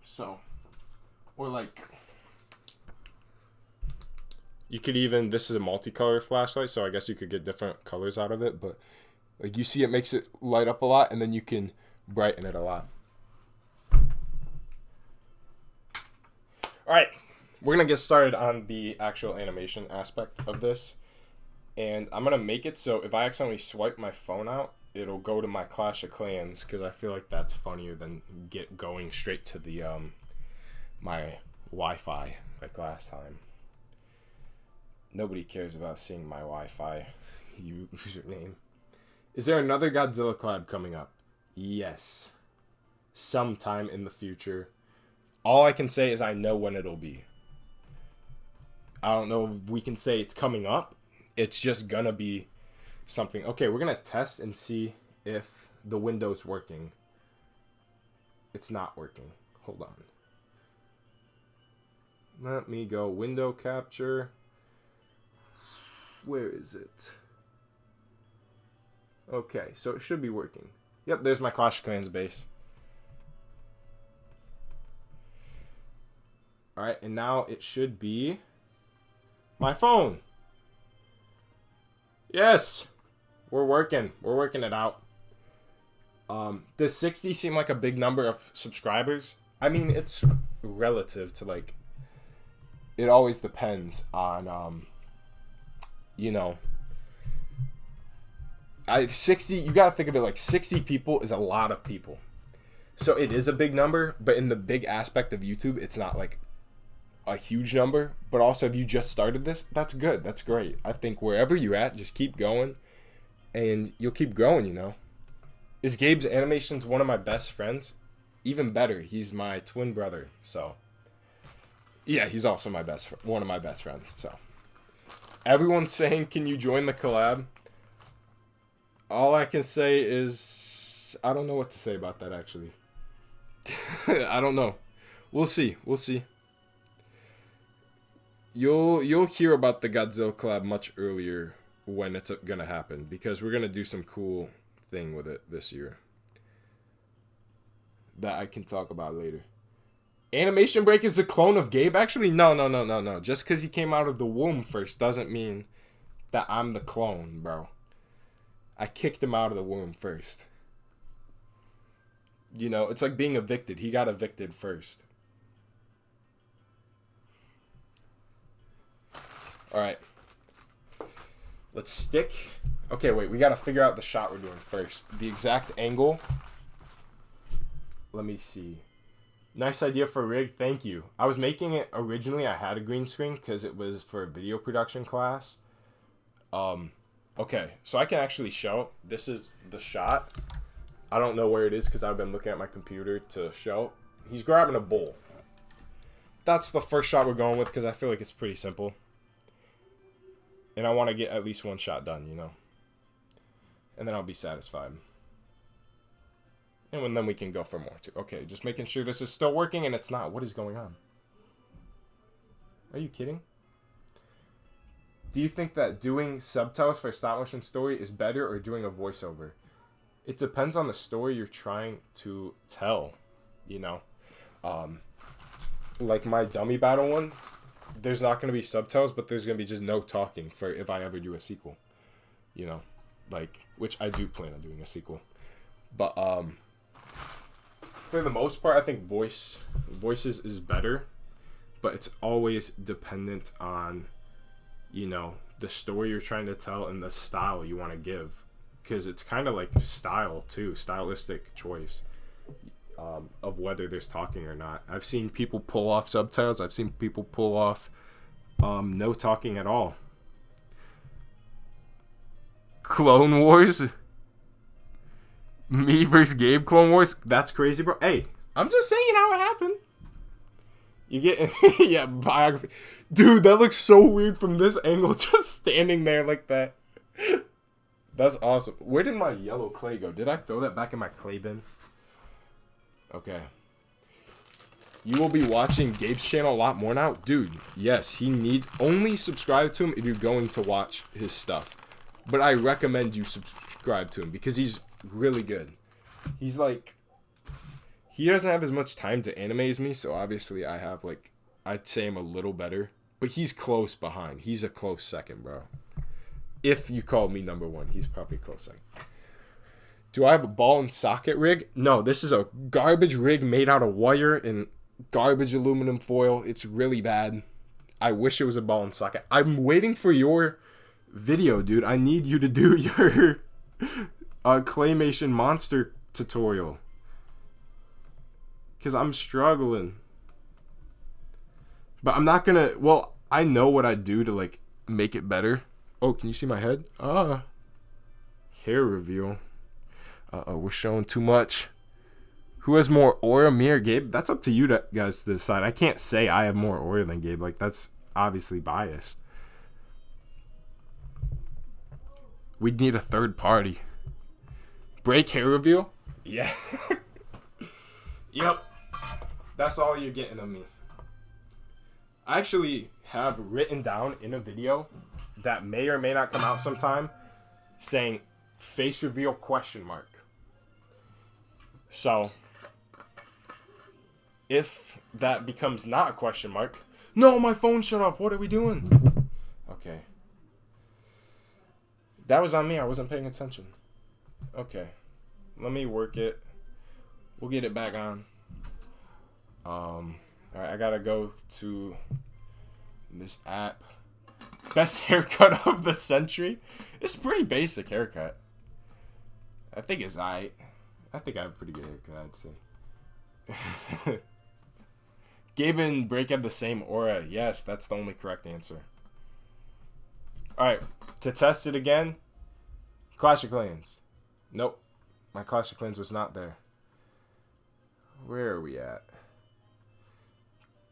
So, or like, you could even, this is a multicolor flashlight, so I guess you could get different colors out of it, but like you see it makes it light up a lot, and then you can brighten it a lot. Alright, we're going to get started on the actual animation aspect of this. And I'm going to make it so if I accidentally swipe my phone out, it'll go to my Clash of Clans, because I feel like that's funnier than going straight to the my Wi-Fi like last time. Nobody cares about seeing my Wi-Fi username. Is there another Godzilla collab coming up? Yes. Sometime in the future. All I can say is I know when it'll be. I don't know if we can say it's coming up. It's just gonna be something. Okay, we're gonna test and see if the window's working. It's not working. Hold on. Let me go window capture. Where is it? Okay, so it should be working. Yep, there's my Clash of Clans base. Alright, and now it should be my phone. Yes! We're working. We're working it out. Does 60 seem like a big number of subscribers? I mean, it's relative to like, it always depends on, you know, 60, you gotta think of it like 60 people is a lot of people. So it is a big number, but in the big aspect of YouTube, it's not like a huge number. But also, if you just started this, that's good. That's great. I think wherever you're at, just keep going, and you'll keep growing, you know. Is Gabe's Animations one of my best friends? Even better, he's my twin brother. So, yeah, he's also my one of my best friends. So, everyone's saying, can you join the collab? All I can say is, I don't know what to say about that, actually. I don't know. We'll see. We'll see. You'll hear about the Godzilla collab much earlier when it's gonna happen, because we're gonna do some cool thing with it this year that I can talk about later. Animation Break is a clone of Gabe? Actually, no. Just because he came out of the womb first doesn't mean that I'm the clone, bro. I kicked him out of the womb first. You know, it's like being evicted. He got evicted first. Alright. Let's stick. Okay, wait. We got to figure out the shot we're doing first. The exact angle. Let me see. Nice idea for a rig. Thank you. I was making it originally. I had a green screen because it was for a video production class. Okay, so I can actually show. This is the shot. I don't know where it is because I've been looking at my computer to show. He's grabbing a bowl. That's the first shot we're going with because I feel like it's pretty simple. And I want to get at least one shot done, you know. And then I'll be satisfied. And then we can go for more too. Okay, just making sure this is still working and it's not. What is going on? Are you kidding? Do you think that doing subtitles for a stop motion story is better or doing a voiceover? It depends on the story you're trying to tell, you know. Like my dummy battle one, there's not going to be subtitles, but there's going to be just no talking for if I ever do a sequel, you know, like, which I do plan on doing a sequel. But for the most part, I think voices is better, but it's always dependent on, you know, the story you're trying to tell and the style you want to give, because it's kind of like style too, stylistic choice of whether there's talking or not. I've seen people pull off subtitles. I've seen people pull off no talking at all. Clone Wars? Me versus Gabe Clone Wars? That's crazy, bro. Hey, I'm just saying how it happened. You get... yeah, biography. Dude, that looks so weird from this angle, just standing there like that. That's awesome. Where did my yellow clay go? Did I throw that back in my clay bin? Okay. You will be watching Gabe's channel a lot more now? Dude, yes, he needs... Only subscribe to him if you're going to watch his stuff. But I recommend you subscribe to him because he's really good. He's like... He doesn't have as much time to anime as me, so obviously I have, like... I'd say I'm a little better. But he's close behind. He's a close second, bro. If you call me number one, he's probably close second. Do I have a ball and socket rig? No, this is a garbage rig made out of wire and garbage aluminum foil. It's really bad. I wish it was a ball and socket. I'm waiting for your video, dude. I need you to do your Claymation monster tutorial. Because I'm struggling. But I'm not gonna... Well, I know what I do to, like, make it better. Oh, can you see my head? Hair reveal. Uh-oh, we're showing too much. Who has more aura, me or Gabe? That's up to you guys to decide. I can't say I have more aura than Gabe. Like, that's obviously biased. We'd need a third party. Break hair reveal? Yeah. Yep. That's all you're getting of me. I actually have written down in a video that may or may not come out sometime saying face reveal ? So if that becomes not a question mark, no, my phone shut off. What are we doing? Okay. That was on me. I wasn't paying attention. Okay. Let me work it. We'll get it back on. Alright, I gotta go to this app. Best haircut of the century. It's a pretty basic haircut. I think it's I think I have a pretty good haircut, I'd say. Gabe and Break have the same aura. Yes, that's the only correct answer. Alright, to test it again. Clash of Clans. Nope. My Clash of Clans was not there. Where are we at?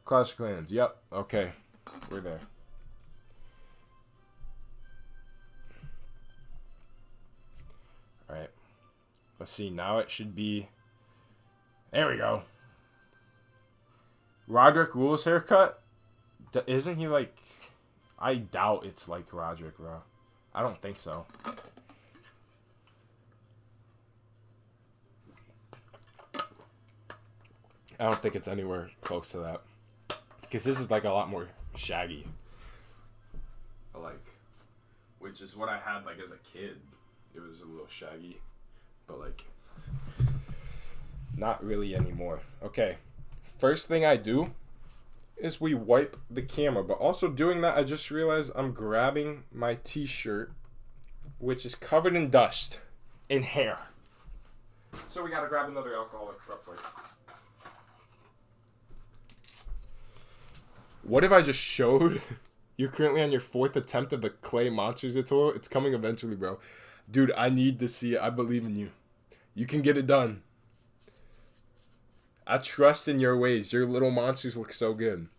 Clash of Clans. Yep. Okay. We're there. Alright. Let's see. Now it should be... There we go. Roderick Rule's haircut? Isn't he like... I doubt it's like Roderick, bro. I don't think so. I don't think it's anywhere close to that. Because this is like a lot more shaggy. Like, which is what I had like as a kid. It was a little shaggy. But like, not really anymore. Okay. First thing I do is we wipe the camera. But also doing that, I just realized I'm grabbing my t-shirt, which is covered in dust and hair. So we gotta grab another alcoholic real quick. What if I just showed you're currently on your 4th attempt of the Clay Monsters tutorial? It's coming eventually, bro. Dude, I need to see it. I believe in you. You can get it done. I trust in your ways. Your little monsters look so good.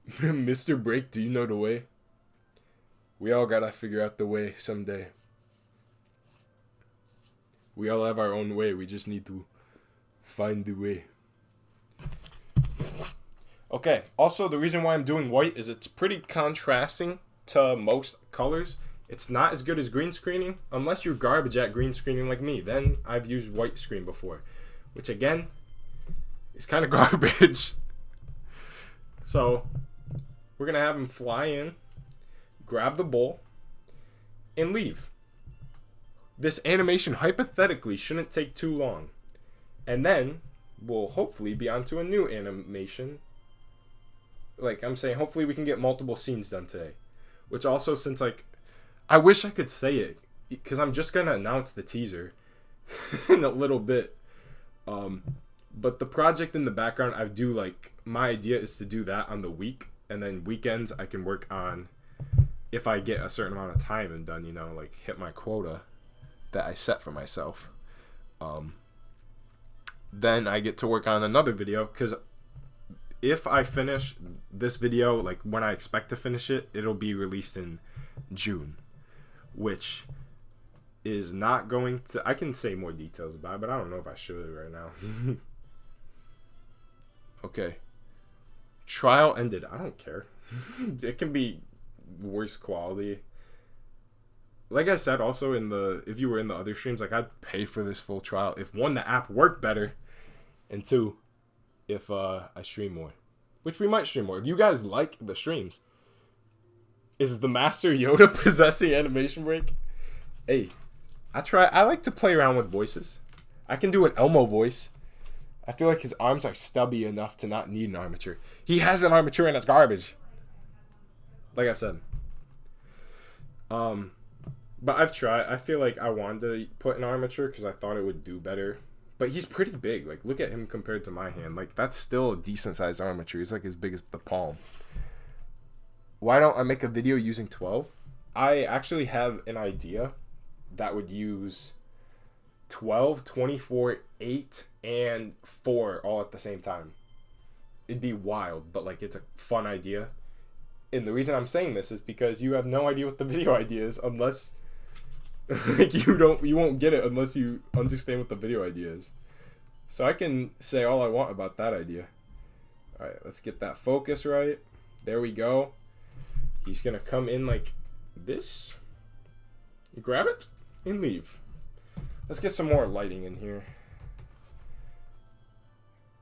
Mr. Break, do you know the way? We all gotta figure out the way someday. We all have our own way. We just need to find the way. Okay, also the reason why I'm doing white is it's pretty contrasting to most colors. It's not as good as green screening, unless you're garbage at green screening like me. Then I've used white screen before, which again is kind of garbage. So we're going to have him fly in, grab the bowl, and leave. This animation hypothetically shouldn't take too long. And then we'll hopefully be onto a new animation. Like I'm saying, hopefully we can get multiple scenes done today. Which also, since like, I wish I could say it, because I'm just going to announce the teaser in a little bit. But the project in the background, I do like, my idea is to do that on the week. And then weekends I can work on, if I get a certain amount of time and done, you know, like hit my quota that I set for myself. Then I get to work on another video, because if I finish this video, like when I expect to finish it, it'll be released in June, which is not going to, I can say more details about it, but I don't know if I should right now. Okay. Trial ended. I don't care. It can be worse quality. Like I said, also if you were in the other streams, like I'd pay for this full trial if one, the app worked better, and two, if I stream more, which we might stream more. If you guys like the streams, is the Master Yoda possessing Animation Break? Hey, I like to play around with voices. I can do an Elmo voice. I feel like his arms are stubby enough to not need an armature. He has an armature and it's garbage. Like I said. But I've tried. I feel like I wanted to put an armature because I thought it would do better. But he's pretty big. Like, look at him compared to my hand. Like, that's still a decent sized armature. He's like as big as the palm. Why don't I make a video using 12? I actually have an idea that would use 12, 24, 8, and 4 all at the same time. It'd be wild, but like it's a fun idea. And the reason I'm saying this is because you have no idea what the video idea is unless like you won't get it unless you understand what the video idea is. So I can say all I want about that idea. Alright, let's get that focus right. There we go. He's gonna come in like this. Grab it and leave. Let's get some more lighting in here.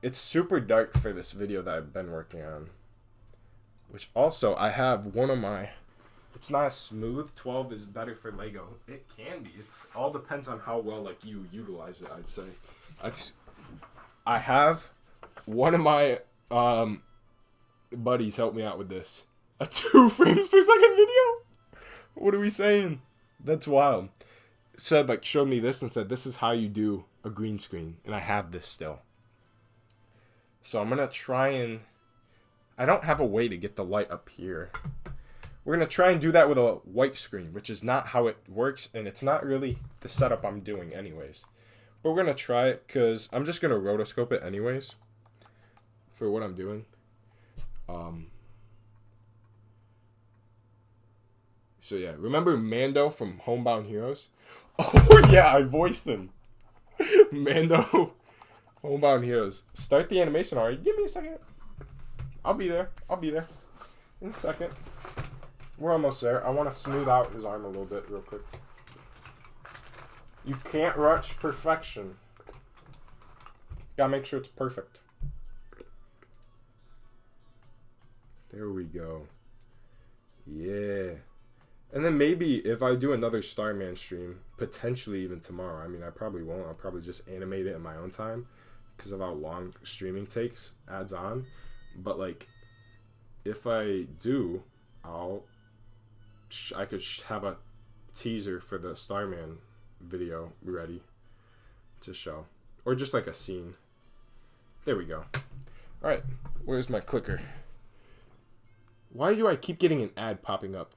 It's super dark for this video that I've been working on. Which also, I have one of my... It's not as smooth. 12 is better for Lego. It can be. It's all depends on how well like you utilize it, I'd say. I have one of my buddies help me out with this. A 2 frames per second video? What are we saying? That's wild. Said like showed me this and said this is how you do a green screen, and I have this still. So I'm gonna try and I don't have a way to get the light up here. We're gonna try and do that with a white screen, which is not how it works, and it's not really the setup I'm doing anyways. But we're gonna try it because I'm just gonna rotoscope it anyways for what I'm doing. So yeah, remember Mando from Homebound Heroes? Oh yeah, I voiced him. Mando, Homebound Heroes. Start the animation already. Give me a second. I'll be there. In a second. We're almost there. I want to smooth out his arm a little bit real quick. You can't rush perfection. Gotta make sure it's perfect. There we go. Yeah. And then maybe if I do another Starman stream, potentially even tomorrow. I mean, I probably won't. I'll probably just animate it in my own time because of how long streaming takes, adds on. But like, if I do, I could have a teaser for the Starman video ready to show, or just like a scene. There we go. All right, where's my clicker? Why do I keep getting an ad popping up?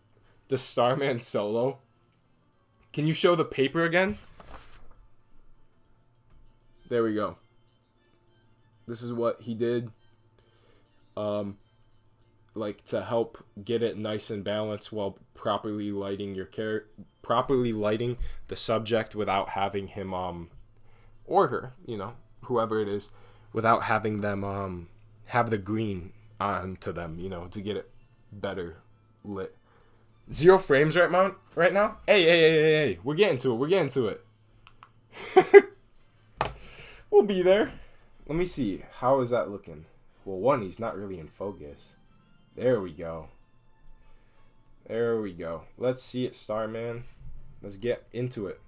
The Starman solo. Can you show the paper again? There we go. This is what he did. Like to help get it nice and balanced while properly lighting the subject without having him or her, you know, whoever it is, without having them have the green on to them, you know, to get it better lit. 0 frames right now. Hey. We're getting to it. We're getting to it. We'll be there. Let me see. How is that looking? Well, one, he's not really in focus. There we go. There we go. Let's see it, Starman. Let's get into it.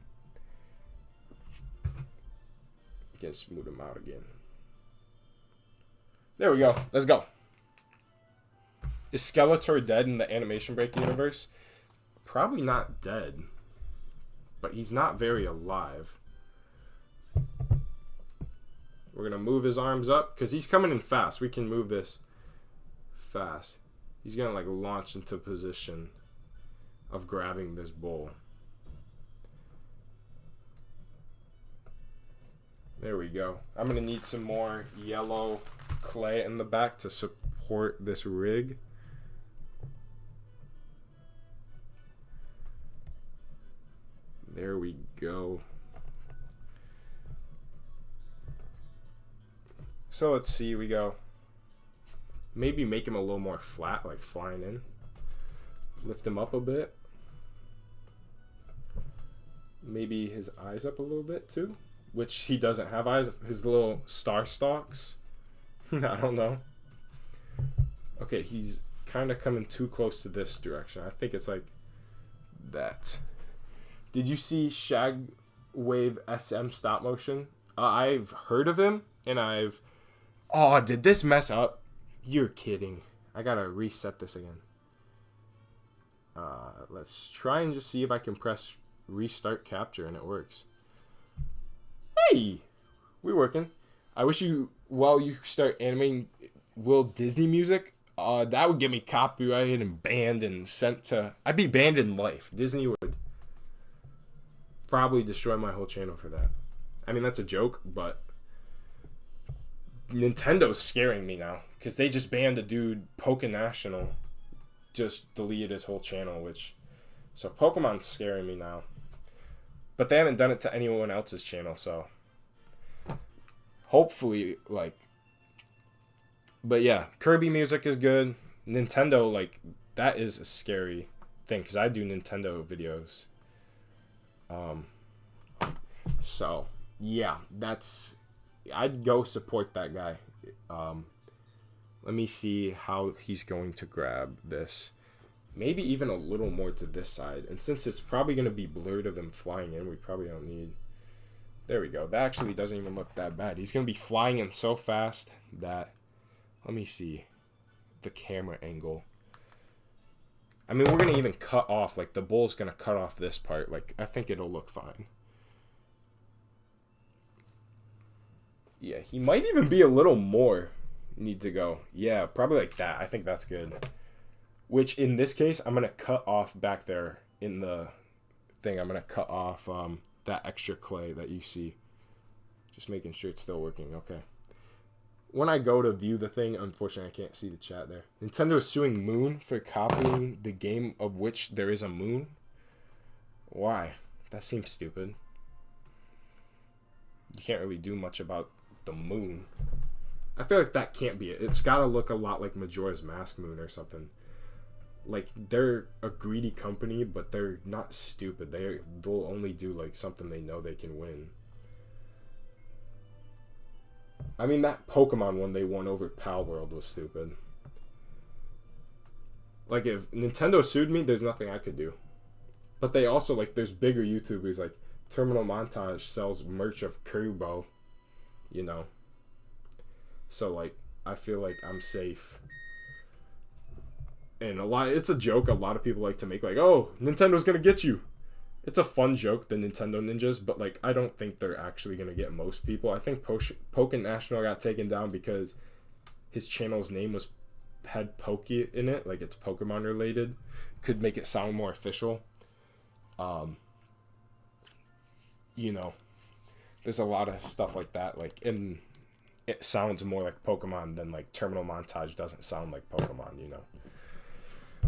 Can smooth him out again. There we go. Let's go. Is Skeletor dead in the Animation Break universe? Probably not dead. But he's not very alive. We're going to move his arms up because he's coming in fast. We can move this fast. He's going to like launch into position of grabbing this bowl. There we go. I'm going to need some more yellow clay in the back to support this rig. There we go. So let's see, we go. Maybe make him a little more flat, like flying in. Lift him up a bit. Maybe his eyes up a little bit too, which he doesn't have eyes. His little star stalks. I don't know. Okay, he's kind of coming too close to this direction. I think it's like that. Did you see Shagwave SM stop motion? I've heard of him, and I've... Oh, did this mess up? You're kidding. I gotta reset this again. Let's try and just see if I can press restart capture and it works. Hey! We're working. I wish you, while you start animating Walt Disney music, that would get me copyrighted and banned and sent to... I'd be banned in life. Disney would probably destroy my whole channel for that. I mean, that's a joke, but Nintendo's scaring me now because they just banned a dude, National, just deleted his whole channel, which... So Pokemon's scaring me now. But they haven't done it to anyone else's channel, so... Hopefully, like... But yeah, Kirby music is good. Nintendo, like, that is a scary thing because I do Nintendo videos. So, yeah, that's... I'd go support that guy. Let me see how he's going to grab this. Maybe even a little more to this side. And since it's probably going to be blurred of him flying in, we probably don't need... There we go. That actually doesn't even look that bad. He's going to be flying in so fast that... Let me see the camera angle. I mean, we're going to even cut off, like, the bull's going to cut off this part. Like, I think it'll look fine. Yeah, he might even be a little more need to go. Yeah, probably like that. I think that's good. Which, in this case, I'm going to cut off back there in the thing. I'm going to cut off that extra clay that you see. Just making sure it's still working. Okay. When I go to view the thing, unfortunately, I can't see the chat there. Nintendo is suing Moon for copying the game of which there is a moon. Why? That seems stupid. You can't really do much about the moon. I feel like that can't be it. It's got to look a lot like Majora's Mask Moon or something. Like, they're a greedy company, but they're not stupid. They'll only do, like, something they know they can win. I mean, that Pokemon one they won over Pal World was stupid. Like, if Nintendo sued me, there's nothing I could do. But they also, like, there's bigger YouTubers, like, Terminal Montage sells merch of Kirby, you know. So, like, I feel like I'm safe. And it's a joke a lot of people like to make, like, oh, Nintendo's gonna get you. It's a fun joke, the Nintendo ninjas, but, like, I don't think they're actually gonna get most people. I think National got taken down because his channel's name had Poke in it, like it's Pokemon related. Could make it sound more official. You know, there's a lot of stuff like that, like, and it sounds more like Pokemon than, like, Terminal Montage doesn't sound like Pokemon, you know.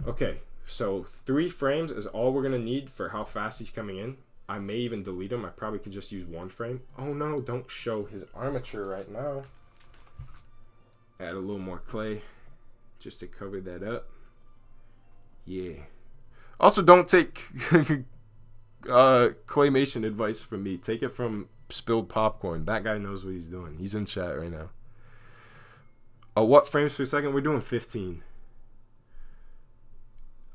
Okay, so 3 frames is all we're gonna need for how fast he's coming in. I may even delete him. I probably could just use 1 frame. Oh no, don't show his armature right now. Add a little more clay just to cover that up. Yeah. Also, don't take claymation advice from me. Take it from Spilled Popcorn. That guy knows what he's doing. He's in chat right now. What frames per second? We're doing 15.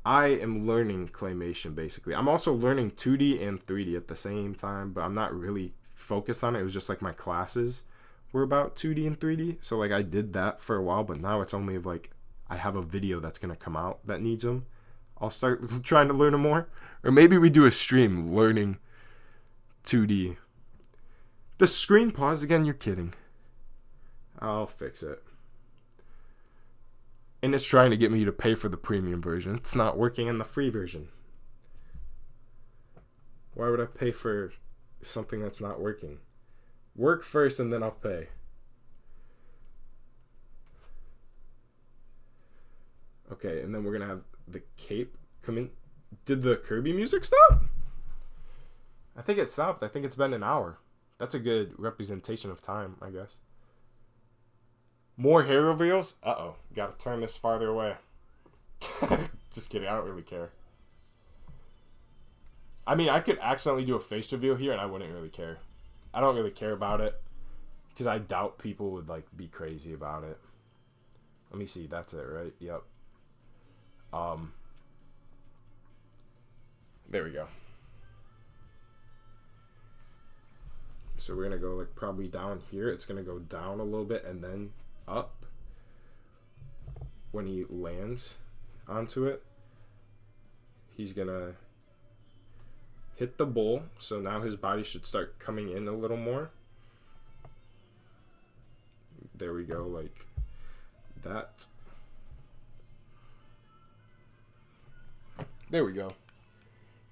I am learning claymation, basically. I'm also learning 2D and 3D at the same time, but I'm not really focused on it. It was just like my classes were about 2D and 3D. So like I did that for a while, but now it's only like I have a video that's going to come out that needs them. I'll start trying to learn them more. Or maybe we do a stream learning 2D. The screen pause again? You're kidding. I'll fix it. And it's trying to get me to pay for the premium version. It's not working in the free version. Why would I pay for something that's not working? Work first and then I'll pay. Okay, and then we're gonna have the cape come in. Did the Kirby music stop? I think it stopped. I think it's been an hour. That's a good representation of time, I guess. More hair reveals? Uh-oh. Gotta turn this farther away. Just kidding. I don't really care. I mean, I could accidentally do a face reveal here and I wouldn't really care. I don't really care about it. Because I doubt people would, like, be crazy about it. Let me see. That's it, right? Yep. There we go. So we're going to go, like, probably down here. It's going to go down a little bit and then up when he lands onto it. He's gonna hit the bowl, so now his body should start coming in a little more. There we go, like that. There we go.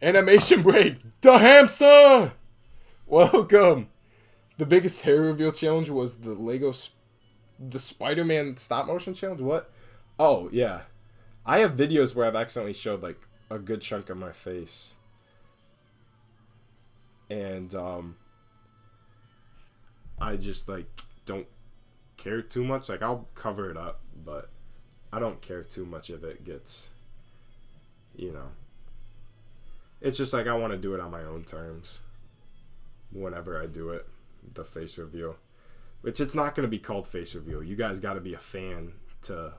Animation break, the hamster. Welcome. The biggest hair reveal challenge was the Spider-Man stop motion challenge? What? Oh, yeah. I have videos where I've accidentally showed, like, a good chunk of my face. And, I just, like, don't care too much. Like, I'll cover it up, but I don't care too much if it gets, you know. It's just, like, I want to do it on my own terms. Whenever I do it. The face reveal. Which it's not going to be called face reveal. You guys got to be a fan to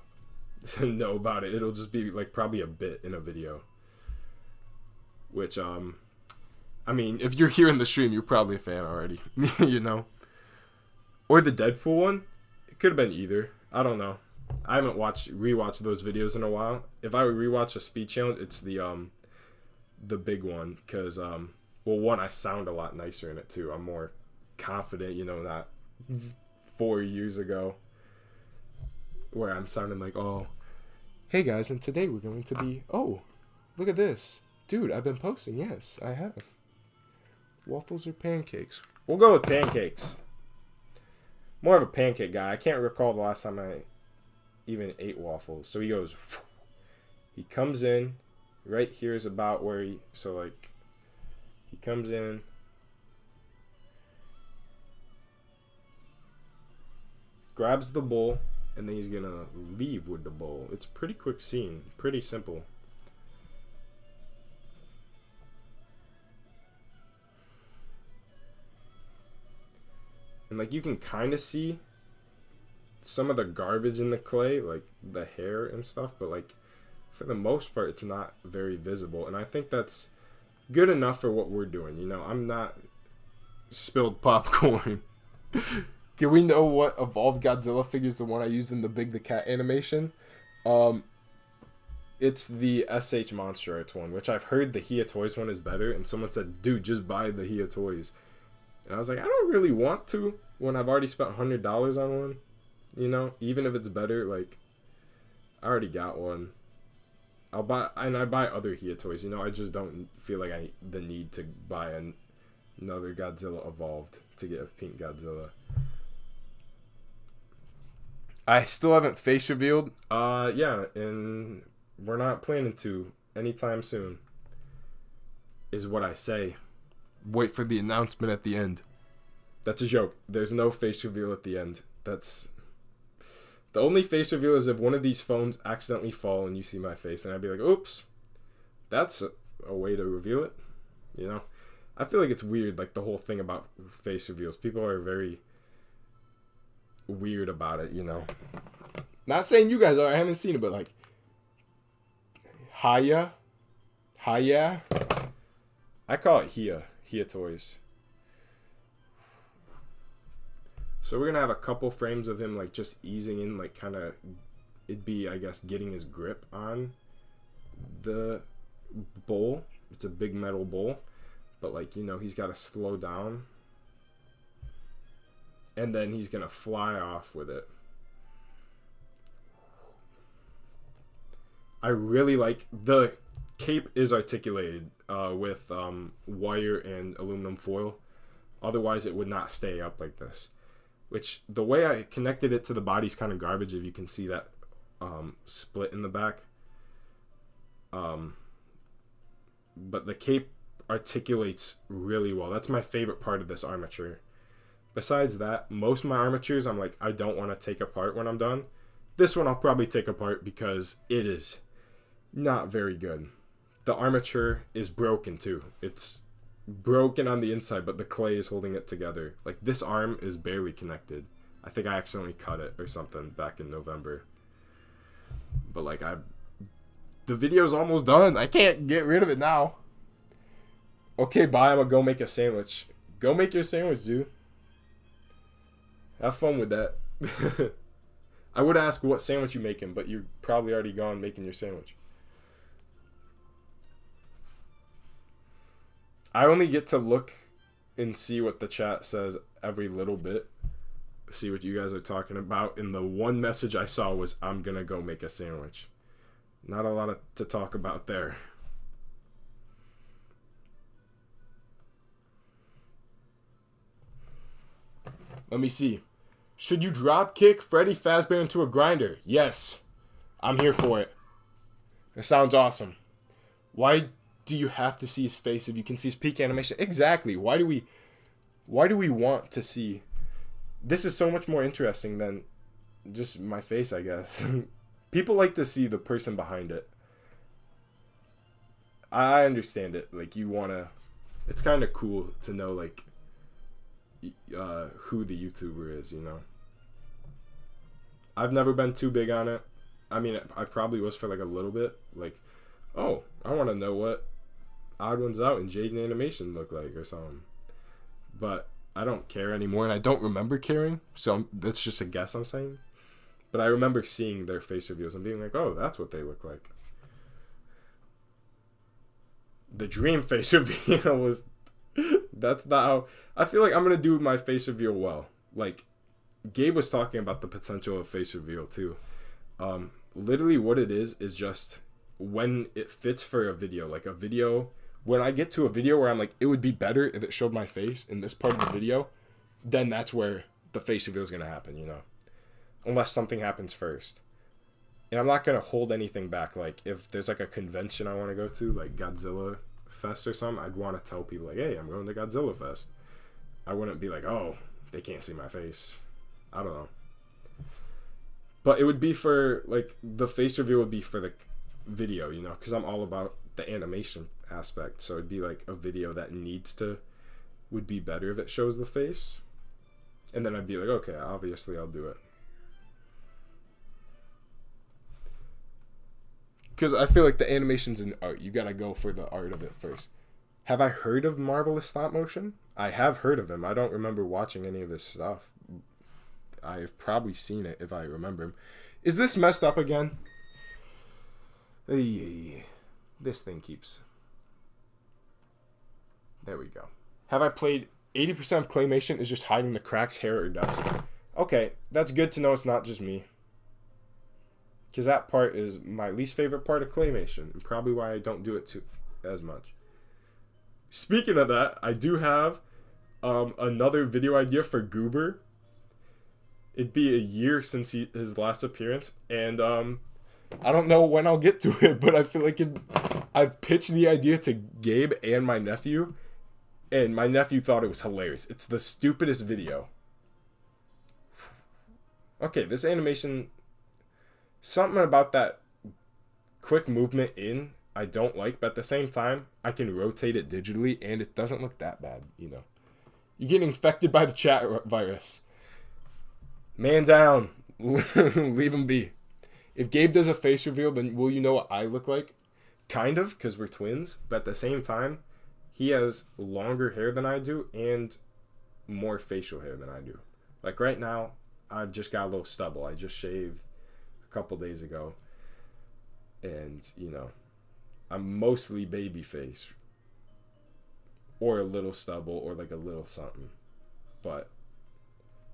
know about it. It'll just be like probably a bit in a video. Which, I mean, if you're here in the stream, you're probably a fan already. You know? Or the Deadpool one. It could have been either. I don't know. I haven't rewatched those videos in a while. If I would rewatch a speed challenge, it's the big one. Because, well, one, I sound a lot nicer in it too. I'm more confident, you know, not 4 years ago where I'm sounding like, oh, hey guys, and today we're going to be, oh, look at this. Dude, I've been posting. Yes, I have. Waffles or pancakes? We'll go with pancakes. More of a pancake guy. I can't recall the last time I even ate waffles. So he goes, he comes in, right here is about where he, so like, he comes in, grabs the bowl, and then he's gonna leave with the bowl. It's a pretty quick scene, pretty simple. And like you can kind of see some of the garbage in the clay, like the hair and stuff, but like for the most part it's not very visible. And I think that's good enough for what we're doing. You know, I'm not spilled popcorn. Can we know what Evolved Godzilla figure is the one I used in the Big the Cat animation? It's the S.H.MonsterArts one, which I've heard the Hia Toys one is better, and someone said, dude, just buy the Hia Toys. And I was like, I don't really want to when I've already spent $100 on one. You know, even if it's better, like, I already got one. I buy other Hia Toys, you know, I just don't feel like the need to buy another Godzilla Evolved to get a pink Godzilla. I still haven't face revealed. Yeah, and we're not planning to anytime soon, is what I say. Wait for the announcement at the end. That's a joke. There's no face reveal at the end. That's... The only face reveal is if one of these phones accidentally fall and you see my face, and I'd be like, oops. that's a way to reveal it, you know. I feel like it's weird, like the whole thing about face reveals. People are very weird about it, you know. Not saying you guys are, I haven't seen it, but like Hiya. I call it Hiya Toys. So we're gonna have a couple frames of him like just easing in, like kind of, it'd be, I guess, getting his grip on the bowl. It's a big metal bowl, but like, you know, he's got to slow down, and then he's gonna fly off with it. I really like the cape is articulated with wire and aluminum foil. Otherwise, it would not stay up like this. Which, the way I connected it to the body is kind of garbage, if you can see that split in the back. But the cape articulates really well. That's my favorite part of this armature. Besides that, most of my armatures, I'm like, I don't want to take apart when I'm done. This one I'll probably take apart because it is not very good. The armature is broken too. It's broken on the inside, but the clay is holding it together. Like, this arm is barely connected. I think I accidentally cut it or something back in November. But like, the video's almost done. I can't get rid of it now. Okay, bye. I'm gonna go make a sandwich. Go make your sandwich, dude. Have fun with that. I would ask what sandwich you making, but you're probably already gone making your sandwich. I only get to look and see what the chat says every little bit. See what you guys are talking about. And the one message I saw was, I'm going to go make a sandwich. Not a lot to talk about there. Let me see. Should you drop kick Freddy Fazbear into a grinder? Yes. I'm here for it. It sounds awesome. Why do you have to see his face if you can see his peak animation? Exactly. Why do we want to see? This is so much more interesting than just my face, I guess. People like to see the person behind it. I understand it. Like, you want to, it's kind of cool to know, like, who the YouTuber is, you know. I've never been too big on it. I mean, I probably was for like a little bit. Like, oh, I want to know what Odd Ones Out and Jaden Animation look like or something. But I don't care anymore, and I don't remember caring. So that's just a guess I'm saying. But I remember seeing their face reveals and being like, oh, that's what they look like. The dream face reveal was... That's not how... I feel like I'm going to do my face reveal well. Like, Gabe was talking about the potential of face reveal too. Literally what it is just when it fits for a video. Like a video... When I get to a video where I'm like, it would be better if it showed my face in this part of the video, then that's where the face reveal is going to happen, you know. Unless something happens first. And I'm not going to hold anything back. Like, if there's like a convention I want to go to, like Godzilla Fest or something, I'd want to tell people like, hey, I'm going to Godzilla Fest. I wouldn't be like, oh, they can't see my face. I don't know. But it would be for, like, the face reveal would be for the video, you know, because I'm all about the animation aspect. So it'd be like a video that would be better if it shows the face. And then I'd be like, okay, obviously I'll do it. Because I feel like the animation's an art. You gotta go for the art of it first. Have I heard of Marvelous Stop Motion? I have heard of him. I don't remember watching any of his stuff. I've probably seen it if I remember him. Is this messed up again? This thing keeps... There we go. Have I played 80% of Claymation is just hiding the cracks, hair, or dust? Okay, that's good to know it's not just me. Because that part is my least favorite part of Claymation. And probably why I don't do it as much. Speaking of that, I do have another video idea for Goober. It'd be a year since his last appearance. And I don't know when I'll get to it, but I feel like I've pitched the idea to Gabe and my nephew. And my nephew thought it was hilarious. It's the stupidest video. Okay, this animation... Something about that quick movement in I don't like, but at the same time, I can rotate it digitally and it doesn't look that bad, you know. You're getting infected by the chat virus. Man down. Leave him be. If Gabe does a face reveal, then will you know what I look like? Kind of, because we're twins, but at the same time, he has longer hair than I do and more facial hair than I do. Like right now, I've just got a little stubble. I just shaved a couple days ago. And, you know, I'm mostly baby face. Or a little stubble or like a little something. But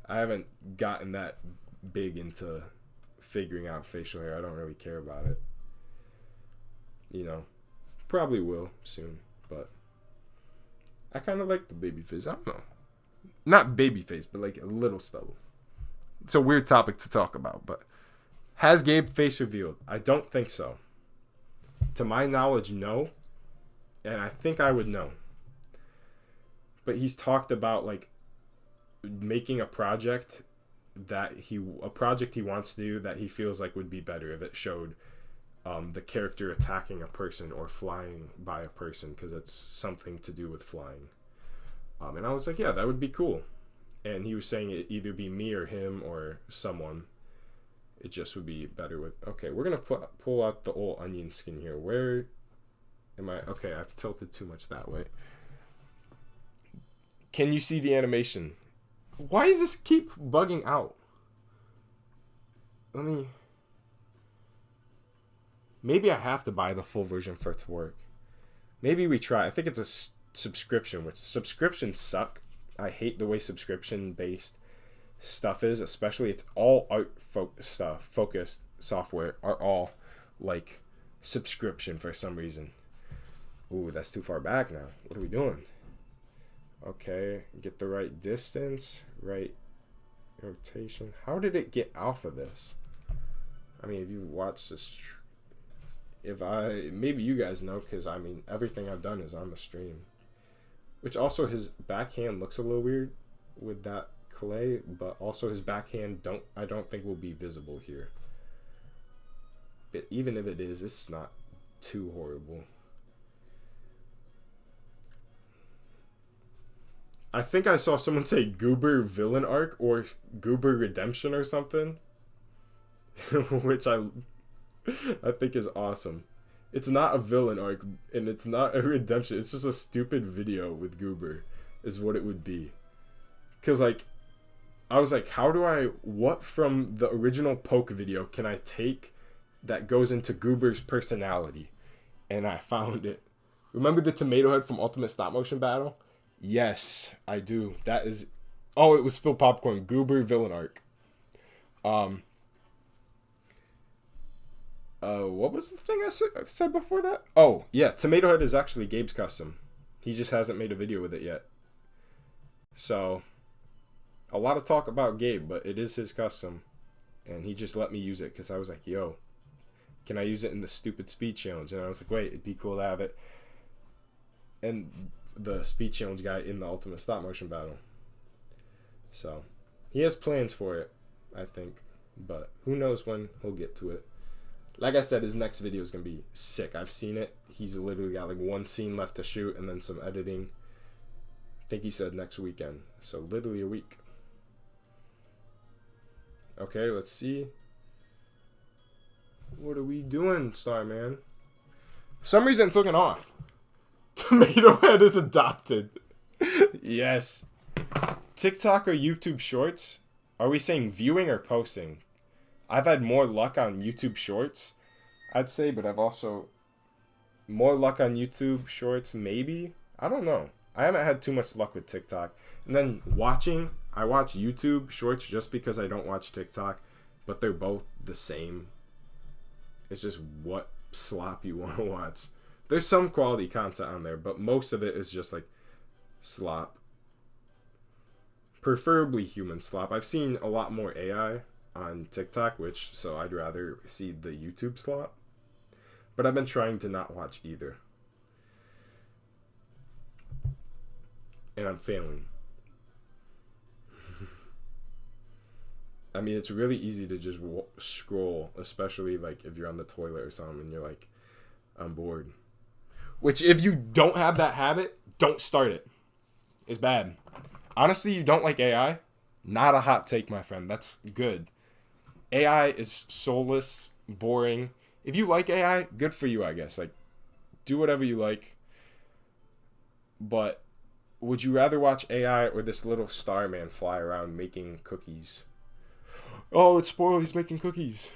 I haven't gotten that big into figuring out facial hair. I don't really care about it. You know, probably will soon. But I kind of like the baby face. I don't know. Not baby face, but like a little stubble. It's a weird topic to talk about, but has Gabe face revealed? I don't think so. To my knowledge, no. And I think I would know. But he's talked about like making a project he wants to do that he feels like would be better if it showed the character attacking a person or flying by a person, because it's something to do with flying. And I was like, yeah, that would be cool. And he was saying it either be me or him or someone. It just would be better with... Okay, we're going to pull out the old onion skin here. Where am I? Okay, I've tilted too much that way. Can you see the animation? Why does this keep bugging out? Maybe I have to buy the full version for it to work. Maybe we try. I think it's a subscription, which subscriptions suck. I hate the way subscription-based stuff is, especially it's all art focused software are all like subscription for some reason. Ooh, that's too far back now. What are we doing? Okay, get the right distance, right rotation. How did it get off of this? I mean, if you watch this, maybe you guys know, because I mean, everything I've done is on the stream. Which also his backhand looks a little weird with that clay, but also his backhand I don't think will be visible here. But even if it is, it's not too horrible. I think I saw someone say Goober villain arc or Goober redemption or something. Which I think is awesome. It's not a villain arc, and it's not a redemption. It's just a stupid video with Goober, is what it would be. Because, like, I was like, what from the original Poke video can I take that goes into Goober's personality? And I found it. Remember the tomato head from Ultimate Stop Motion Battle? Yes, I do. That is... Oh, it was Spill Popcorn. Goober villain arc. What was the thing I said before that? Oh, yeah, Tomato Head is actually Gabe's custom. He just hasn't made a video with it yet. So, a lot of talk about Gabe, but it is his custom. And he just let me use it because I was like, yo, can I use it in the stupid speed challenge? And I was like, wait, it'd be cool to have it. And the speed challenge guy in the Ultimate Stop Motion Battle. So, he has plans for it, I think. But who knows when he'll get to it. Like I said, his next video is going to be sick. I've seen it. He's literally got like one scene left to shoot and then some editing. I think he said next weekend. So literally a week. Okay, let's see. What are we doing, Starman? For some reason it's looking off. Tomato Head is adopted. Yes. TikTok or YouTube Shorts? Are we saying viewing or posting? I've had more luck on YouTube Shorts, I'd say, but I've also more luck on YouTube Shorts, maybe. I don't know. I haven't had too much luck with TikTok. And then watching, I watch YouTube Shorts just because I don't watch TikTok, but they're both the same. It's just what slop you want to watch. There's some quality content on there, but most of it is just like slop. Preferably human slop. I've seen a lot more AI on TikTok, so I'd rather see the YouTube slop. But I've been trying to not watch either. And I'm failing. I mean, it's really easy to just scroll, especially like if you're on the toilet or something and you're like, I'm bored. Which, if you don't have that habit, don't start it. It's bad. Honestly, you don't like AI? Not a hot take, my friend. That's good. AI is soulless, boring. If you like AI, good for you, I guess. Like, do whatever you like. But would you rather watch AI or this little Starman fly around making cookies? Oh, it's spoiled. He's making cookies.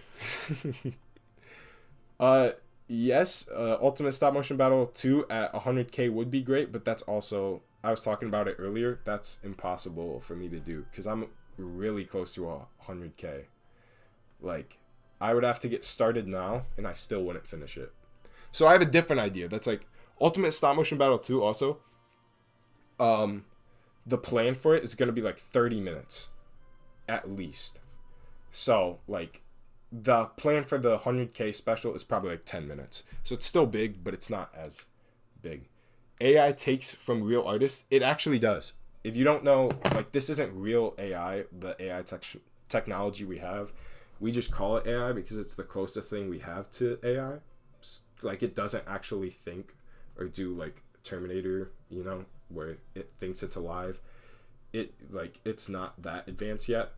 Yes, Ultimate Stop Motion Battle 2 at 100k would be great, but that's also, I was talking about it earlier, that's impossible for me to do because I'm really close to 100k. Like, I would have to get started now, and I still wouldn't finish it. So I have a different idea. That's like, Ultimate Stop Motion Battle 2 also, the plan for it is going to be like 30 minutes, at least. So, like, the plan for the 100k special is probably like 10 minutes. So it's still big, but it's not as big. AI takes from real artists. It actually does. If you don't know, like, this isn't real AI, the AI technology we have. We just call it AI because it's the closest thing we have to AI. Like, it doesn't actually think or do, like, Terminator, you know, where it thinks it's alive. It's not that advanced yet.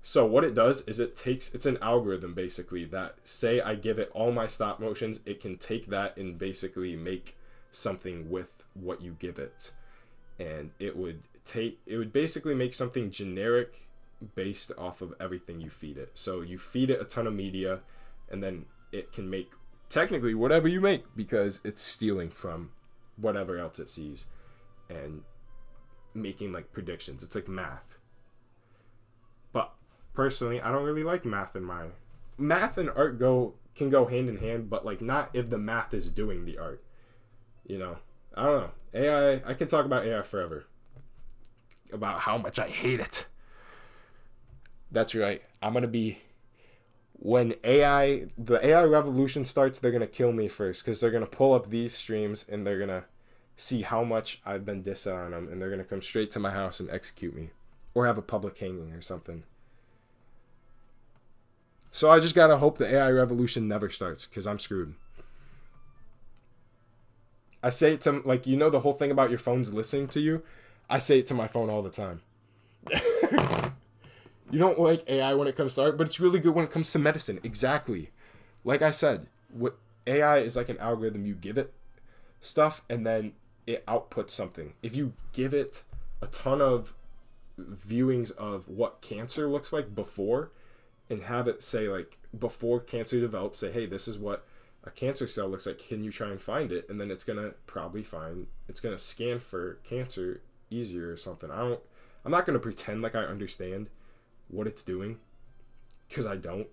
So what it does is it's an algorithm basically that, say I give it all my stop motions, it can take that and basically make something with what you give it. And it would basically make something generic based off of everything you feed it. So you feed it a ton of media and then it can make technically whatever you make because it's stealing from whatever else it sees and making like predictions. It's like math. But personally, I don't really like math in my... Math and art can go hand in hand, but like not if the math is doing the art. You know? I don't know. AI, I could talk about AI forever. About how much I hate it. That's right. I'm going to be... When the AI revolution starts, they're going to kill me first. Because they're going to pull up these streams and they're going to see how much I've been dissing on them. And they're going to come straight to my house and execute me. Or have a public hanging or something. So I just got to hope the AI revolution never starts. Because I'm screwed. I say it to, like, you know the whole thing about your phones listening to you? I say it to my phone all the time. You don't like AI when it comes to art, but it's really good when it comes to medicine. Exactly. Like I said, what AI is like an algorithm. You give it stuff, and then it outputs something. If you give it a ton of viewings of what cancer looks like before, and have it say, like, before cancer develops, say, hey, this is what a cancer cell looks like. Can you try and find it? And then it's going to probably it's going to scan for cancer easier or something. I'm not going to pretend like I understand what it's doing, because I don't.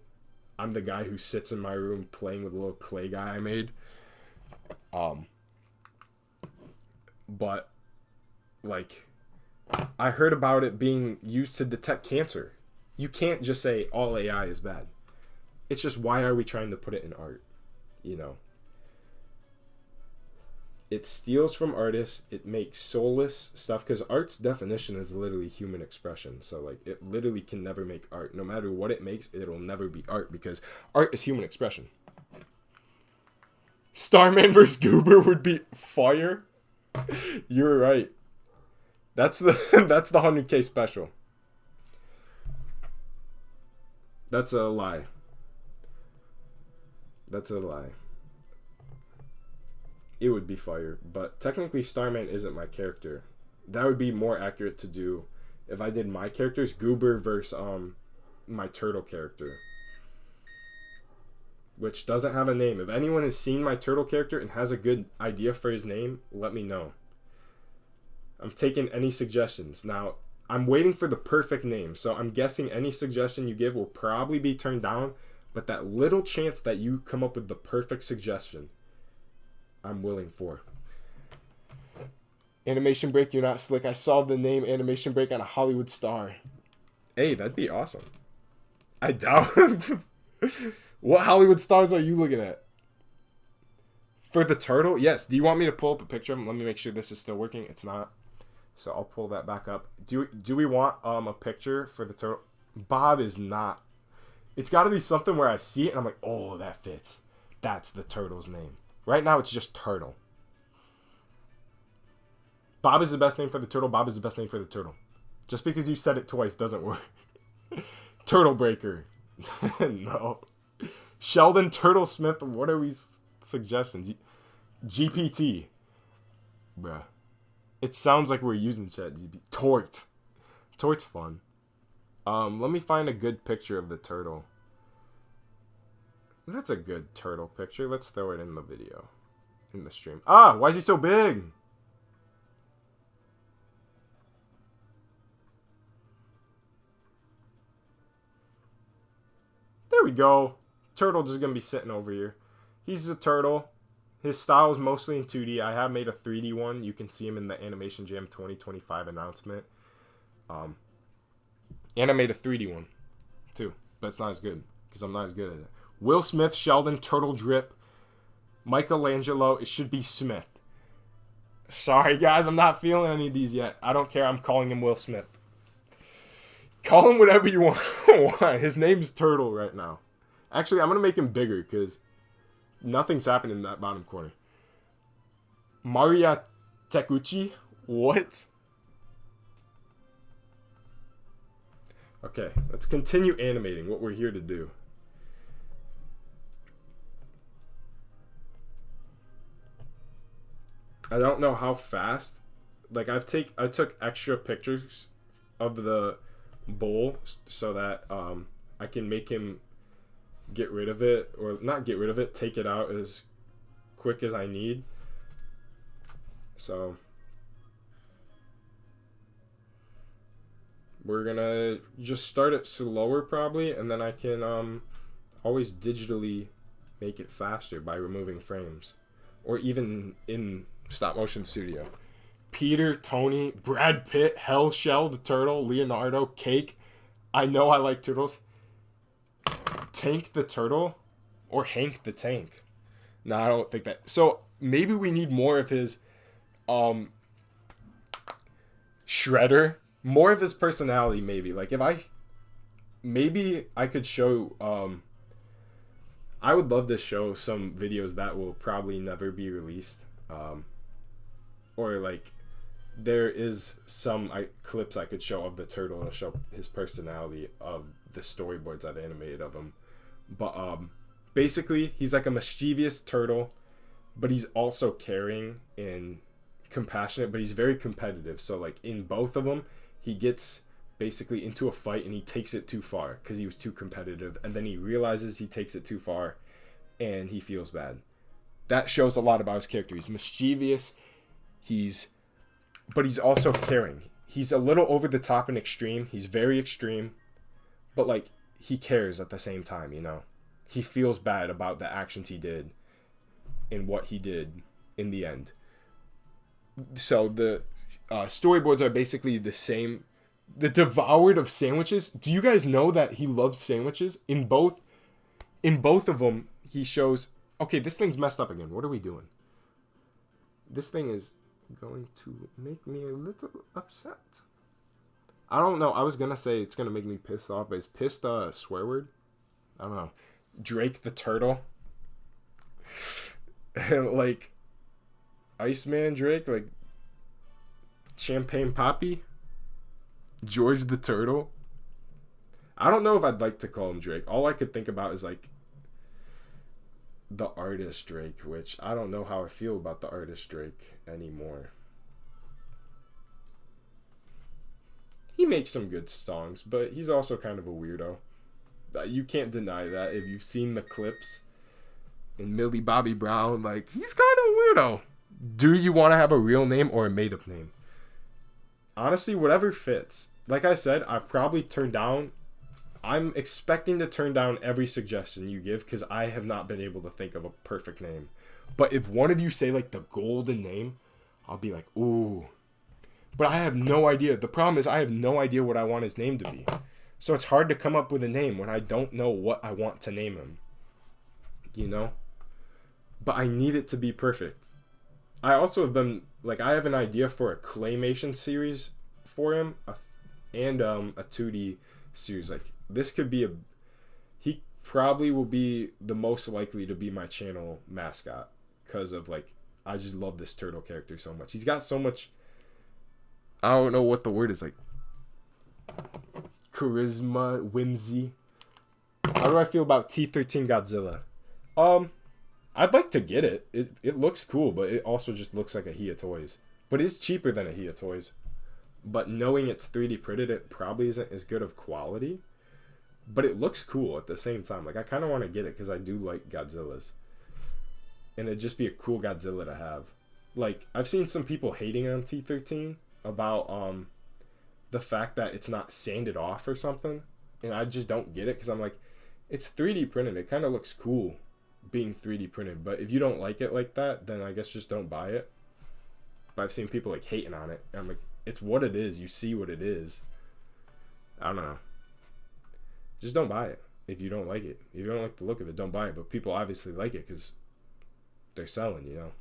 I'm the guy who sits in my room playing with a little clay guy I made. But, like, I heard about it being used to detect cancer. You can't just say all AI is bad. It's just, why are we trying to put it in art? You know? It steals from artists. It makes soulless stuff, because art's definition is literally human expression. So, like, it literally can never make art. No matter what it makes, it'll never be art, because art is human expression. Starman vs. Goober would be fire. You're right. That's the 100k special. That's a lie. That's a lie. It would be fire, but technically Starman isn't my character. That would be more accurate to do if I did my characters, Goober versus my turtle character, which doesn't have a name. If anyone has seen my turtle character and has a good idea for his name, let me know. I'm taking any suggestions. Now, I'm waiting for the perfect name, so I'm guessing any suggestion you give will probably be turned down, but that little chance that you come up with the perfect suggestion, I'm willing for. Animation Break, you're not slick. I saw the name Animation Break on a Hollywood star. Hey, that'd be awesome. I doubt. What Hollywood stars are you looking at? For the turtle? Yes. Do you want me to pull up a picture of him? Let me make sure this is still working. It's not. So I'll pull that back up. Do we want a picture for the turtle? Bob is not. It's got to be something where I see it and I'm like, oh, that fits. that's the turtle's name. Right now, it's just Turtle. Bob is the best name for the turtle. Bob is the best name for the turtle. Just because you said it twice doesn't work. Turtle Breaker. No. Sheldon Turtle Smith. What are we suggesting? GPT. Bruh. It sounds like we're using ChatGPT. Tort. Tort's fun. Let me find a good picture of the turtle. That's a good turtle picture. Let's throw it in the video. In the stream. Ah! Why is he so big? There we go. Turtle just gonna be sitting over here. He's a turtle. His style is mostly in 2D. I have made a 3D one. You can see him in the Animation Jam 2025 announcement. And I made a 3D one too, but it's not as good because I'm not as good at it. Will Smith, Sheldon, Turtle Drip, Michelangelo. It should be Smith. Sorry guys, I'm not feeling any of these yet. I don't care. I'm calling him Will Smith. Call him whatever you want. His name's Turtle right now. Actually, I'm going to make him bigger because nothing's happening in that bottom corner. Maria Tekuchi? What? Okay, let's continue animating what we're here to do. I don't know how fast. Like I took extra pictures of the bowl so that I can make him get rid of it, or not get rid of it, take it out as quick as I need. So we're gonna just start it slower probably, and then I can always digitally make it faster by removing frames, or even in stop motion studio. Peter, Tony, Brad Pitt, Hell Shell the turtle, Leonardo, Cake. I know I like turtles. Tank the turtle, or Hank the Tank. No, I don't think that. So maybe we need more of his Shredder, more of his personality. Maybe like if I could show. I would love to show some videos that will probably never be released. Or like there is some clips I could show of the turtle to show his personality of the storyboards I've animated of him. But basically he's like a mischievous turtle, but he's also caring and compassionate, but he's very competitive. So like in both of them, he gets basically into a fight and he takes it too far because he was too competitive, and then he realizes he takes it too far and he feels bad. That shows a lot about his character. He's mischievous, but he's also caring. He's a little over the top and extreme. He's very extreme, but like he cares at the same time, you know. He feels bad about the actions he did and what he did in the end. So the storyboards are basically the same. The devoured of sandwiches. Do you guys know that he loves sandwiches? In both of them, he shows. Okay, this thing's messed up again. What are we doing? This thing is going to make me a little upset. I don't know. I was gonna say it's gonna make me pissed off, but is pissed a swear word? I don't know. Drake the turtle. Like Iceman Drake, like Champagne Poppy. George the turtle. I don't know if I'd like to call him Drake. All I could think about is like the artist Drake, which I don't know how I feel about the artist Drake anymore. He makes some good songs, but he's also kind of a weirdo. You can't deny that if you've seen the clips. And Millie Bobby Brown, like, he's kind of a weirdo. Do you want to have a real name or a made-up name? Honestly, whatever fits. Like I said, I've probably turned down. I'm expecting to turn down every suggestion you give because I have not been able to think of a perfect name. But if one of you say, like, the golden name, I'll be like, ooh. But I have no idea. The problem is I have no idea what I want his name to be. So it's hard to come up with a name when I don't know what I want to name him. You know? But I need it to be perfect. I also have been, like, I have an idea for a Claymation series for him. And a 2D series. Like, this could be probably will be the most likely to be my channel mascot because of like I just love this turtle character so much. He's got so much, I don't know what the word is, like charisma, whimsy. How do I feel about T13 Godzilla? I'd like to get it. It looks cool, but it also just looks like a Hia Toys. But it's cheaper than a Hia Toys. But knowing it's 3D printed, it probably isn't as good of quality. But it looks cool at the same time. Like, I kind of want to get it because I do like Godzillas. And it'd just be a cool Godzilla to have. Like, I've seen some people hating on T13 about the fact that it's not sanded off or something. And I just don't get it because I'm like, it's 3D printed. It kind of looks cool being 3D printed. But if you don't like it like that, then I guess just don't buy it. But I've seen people like hating on it. And I'm like, it's what it is. You see what it is. I don't know. Just don't buy it if you don't like it. If you don't like the look of it, don't buy it. But people obviously like it because they're selling, you know.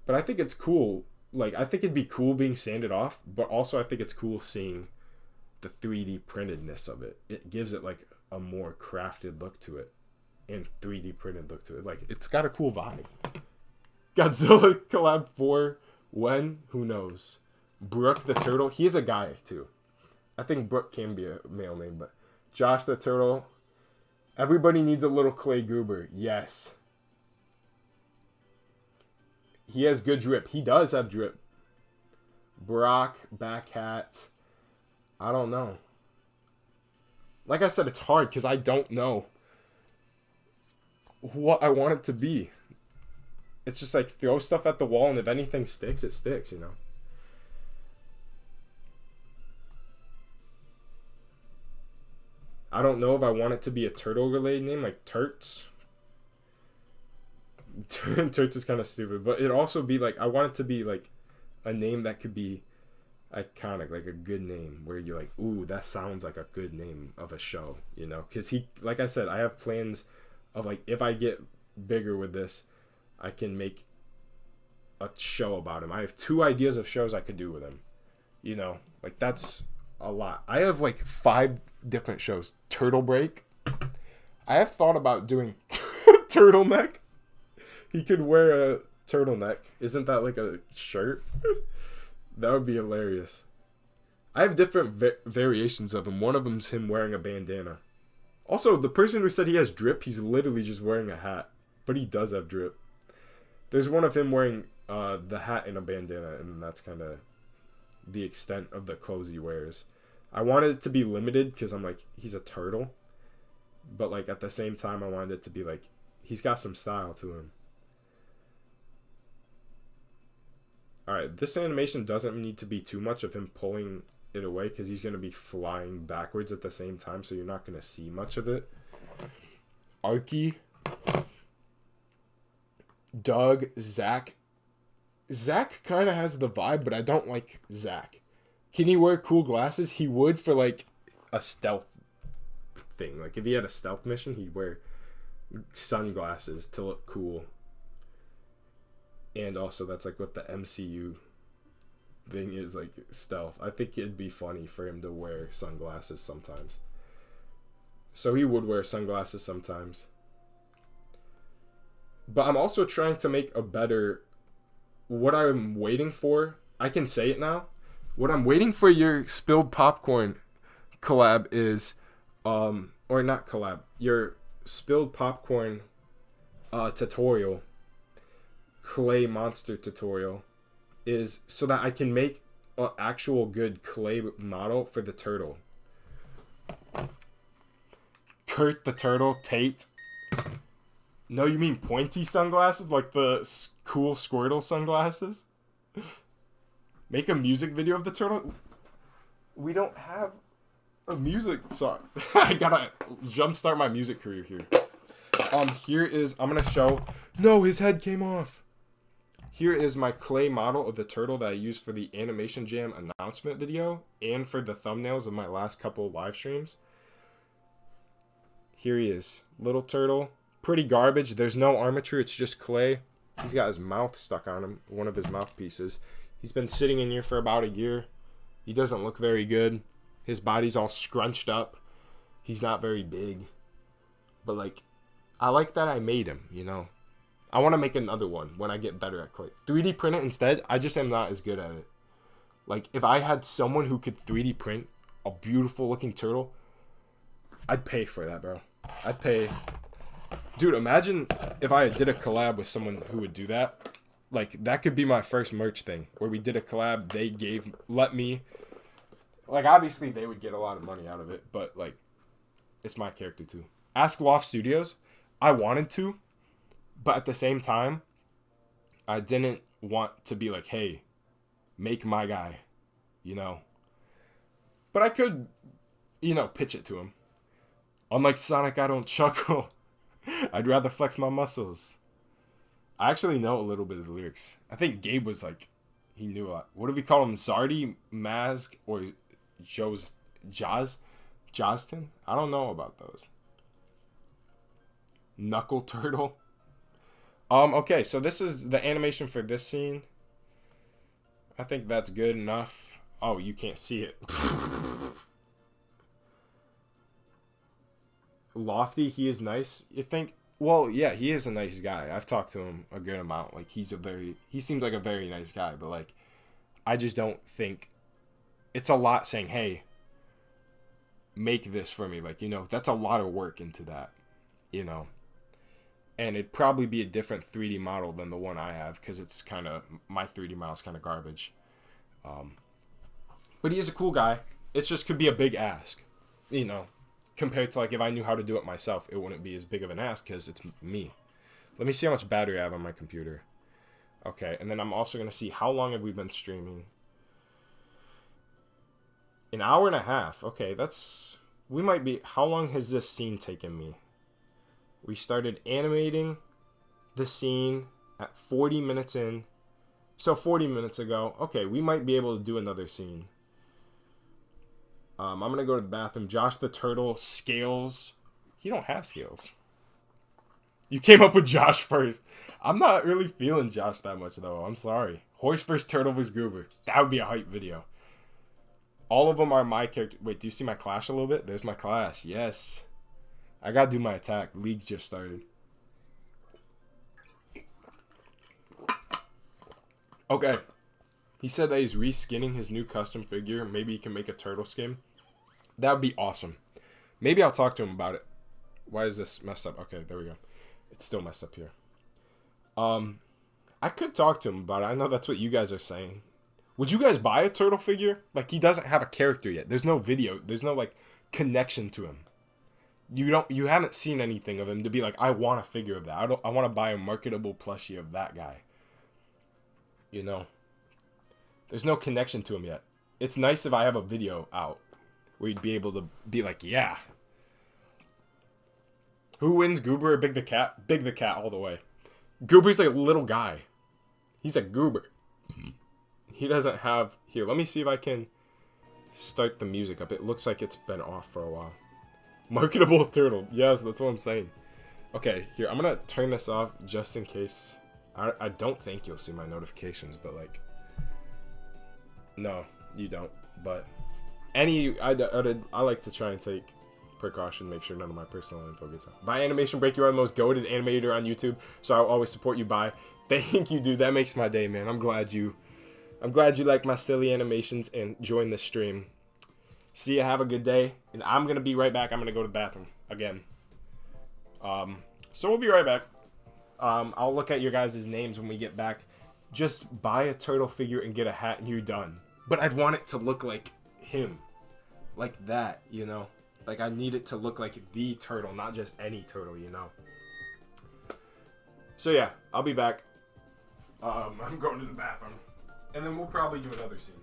But I think it's cool. Like, I think it'd be cool being sanded off, but also I think it's cool seeing the 3D printedness of it. It gives it like a more crafted look to it and 3D printed look to it. Like, it's got a cool vibe. Godzilla collab 4, when? Who knows? Brooke the Turtle, he's a guy too. I think Brooke can be a male name, but Josh the Turtle. Everybody needs a little Clay Goober. Yes. He has good drip. He does have drip. Brock, back hat. I don't know. Like I said, it's hard because I don't know what I want it to be. It's just like throw stuff at the wall, and if anything sticks, it sticks, you know. I don't know if I want it to be a turtle-related name, like Turts. Turts is kind of stupid, but it'd also be like, I want it to be like a name that could be iconic, like a good name where you're like, ooh, that sounds like a good name of a show, you know? Because he, like I said, I have plans of like, if I get bigger with this, I can make a show about him. I have 2 ideas of shows I could do with him, you know? Like, that's a lot. I have like 5 different shows. Turtle Break. I have thought about doing turtleneck. He could wear a turtleneck. Isn't that like a shirt? That would be hilarious. I have different variations of him. One of them's him wearing a bandana. Also, the person who said he has drip, he's literally just wearing a hat. But he does have drip. There's one of him wearing the hat and a bandana, and that's kind of the extent of the clothes he wears. I wanted it to be limited because I'm like, he's a turtle. But like at the same time, I wanted it to be like, he's got some style to him. Alright, this animation doesn't need to be too much of him pulling it away because he's going to be flying backwards at the same time, so you're not going to see much of it. Arky, Doug, Zach. Zach kind of has the vibe, but I don't like Zach. Can he wear cool glasses? He would for like a stealth thing. Like if he had a stealth mission, he'd wear sunglasses to look cool. And also, that's like what the MCU thing is, like stealth. I think it'd be funny for him to wear sunglasses sometimes. So he would wear sunglasses sometimes. But I'm also trying to make a better... What I'm waiting for, I can say it now. What I'm waiting for your Spilled Popcorn collab is... or not collab. Your Spilled Popcorn tutorial... clay monster tutorial is so that I can make an actual good clay model for the turtle. Kurt the Turtle, Tate. No, you mean pointy sunglasses? Like the cool Squirtle sunglasses? Make a music video of the turtle? We don't have a music song. I gotta jumpstart my music career here. Here is, I'm gonna show, no, his head came off. Here is my clay model of the turtle that I used for the Animation Jam announcement video and for the thumbnails of my last couple live streams. Here he is. Little turtle. Pretty garbage. There's no armature. It's just clay. He's got his mouth stuck on him. One of his mouthpieces. He's been sitting in here for about a year. He doesn't look very good. His body's all scrunched up. He's not very big. But, like, I like that I made him, you know? I want to make another one when I get better at clay. 3D print it instead, I just am not as good at it. Like, if I had someone who could 3D print a beautiful looking turtle, I'd pay for that, bro. I'd pay. Dude, imagine if I did a collab with someone who would do that. Like, that could be my first merch thing. Where we did a collab, they let me. Like, obviously, they would get a lot of money out of it. But, like, it's my character, too. Ask Loft Studios. I wanted to. But at the same time, I didn't want to be like, hey, make my guy. You know? But I could, you know, pitch it to him. Unlike Sonic, I don't chuckle. I'd rather flex my muscles. I actually know a little bit of the lyrics. I think Gabe was like, he knew a lot. What do we call him? Zardy, Mazg, or Joston? I don't know about those. Knuckle Turtle. Okay, so this is the animation for this scene. I think that's good enough. Oh, you can't see it. Lofty, he is nice. You think? Well, yeah, he is a nice guy. I've talked to him a good amount. Like, he seems like a very nice guy. But, like, I just don't think it's a lot saying, hey, make this for me. Like, you know, that's a lot of work into that, you know. And it'd probably be a different 3D model than the one I have because it's kind of, my 3D model is kind of garbage. But he is a cool guy. It just could be a big ask, you know. Compared to, like, if I knew how to do it myself, it wouldn't be as big of an ask because it's me. Let me see how much battery I have on my computer. Okay, and then I'm also going to see how long have we been streaming. An hour and a half. Okay, that's... We might be... How long has this scene taken me? We started animating the scene at 40 minutes in. So 40 minutes ago. Okay, we might be able to do another scene. I'm going to go to the bathroom. Josh the Turtle, scales. He don't have scales. You came up with Josh first. I'm not really feeling Josh that much, though. I'm sorry. Horse vs. Turtle vs. Goober. That would be a hype video. All of them are my character. Wait, do you see my clash a little bit? There's my clash. Yes. I got to do my attack. League just started. Okay. He said that he's reskinning his new custom figure. Maybe he can make a turtle skin. That would be awesome. Maybe I'll talk to him about it. Why is this messed up? Okay, there we go. It's still messed up here. I could talk to him about it. I know that's what you guys are saying. Would you guys buy a turtle figure? Like, he doesn't have a character yet. There's no video. There's no, like, connection to him. You haven't seen anything of him to be like, I want a figure of that. I want to buy a marketable plushie of that guy. You know? There's no connection to him yet. It's nice if I have a video out where you'd be able to be like, yeah. Who wins, Goober or Big the Cat? Big the Cat all the way. Goober's like a little guy. He's a goober. He doesn't have... Here, let me see if I can start the music up. It looks like it's been off for a while. Marketable turtle. Yes, that's what I'm saying. Okay, here, I'm going to turn this off just in case. I don't think you'll see my notifications, but like... No, you don't. But I like to try and take precaution, make sure none of my personal info gets out. By Animation Break, you are the most goated animator on YouTube, so I'll always support you. By thank you, dude. That makes my day, man. I'm glad you like my silly animations and join the stream. See ya. Have a good day, and I'm gonna be right back. I'm gonna go to the bathroom again. So we'll be right back. I'll look at your guys' names when we get back. Just buy a turtle figure and get a hat and you're done. But I'd want it to look like him. Like that, you know? Like, I need it to look like the turtle, not just any turtle, you know? So yeah, I'll be back. I'm going to the bathroom. And then we'll probably do another scene.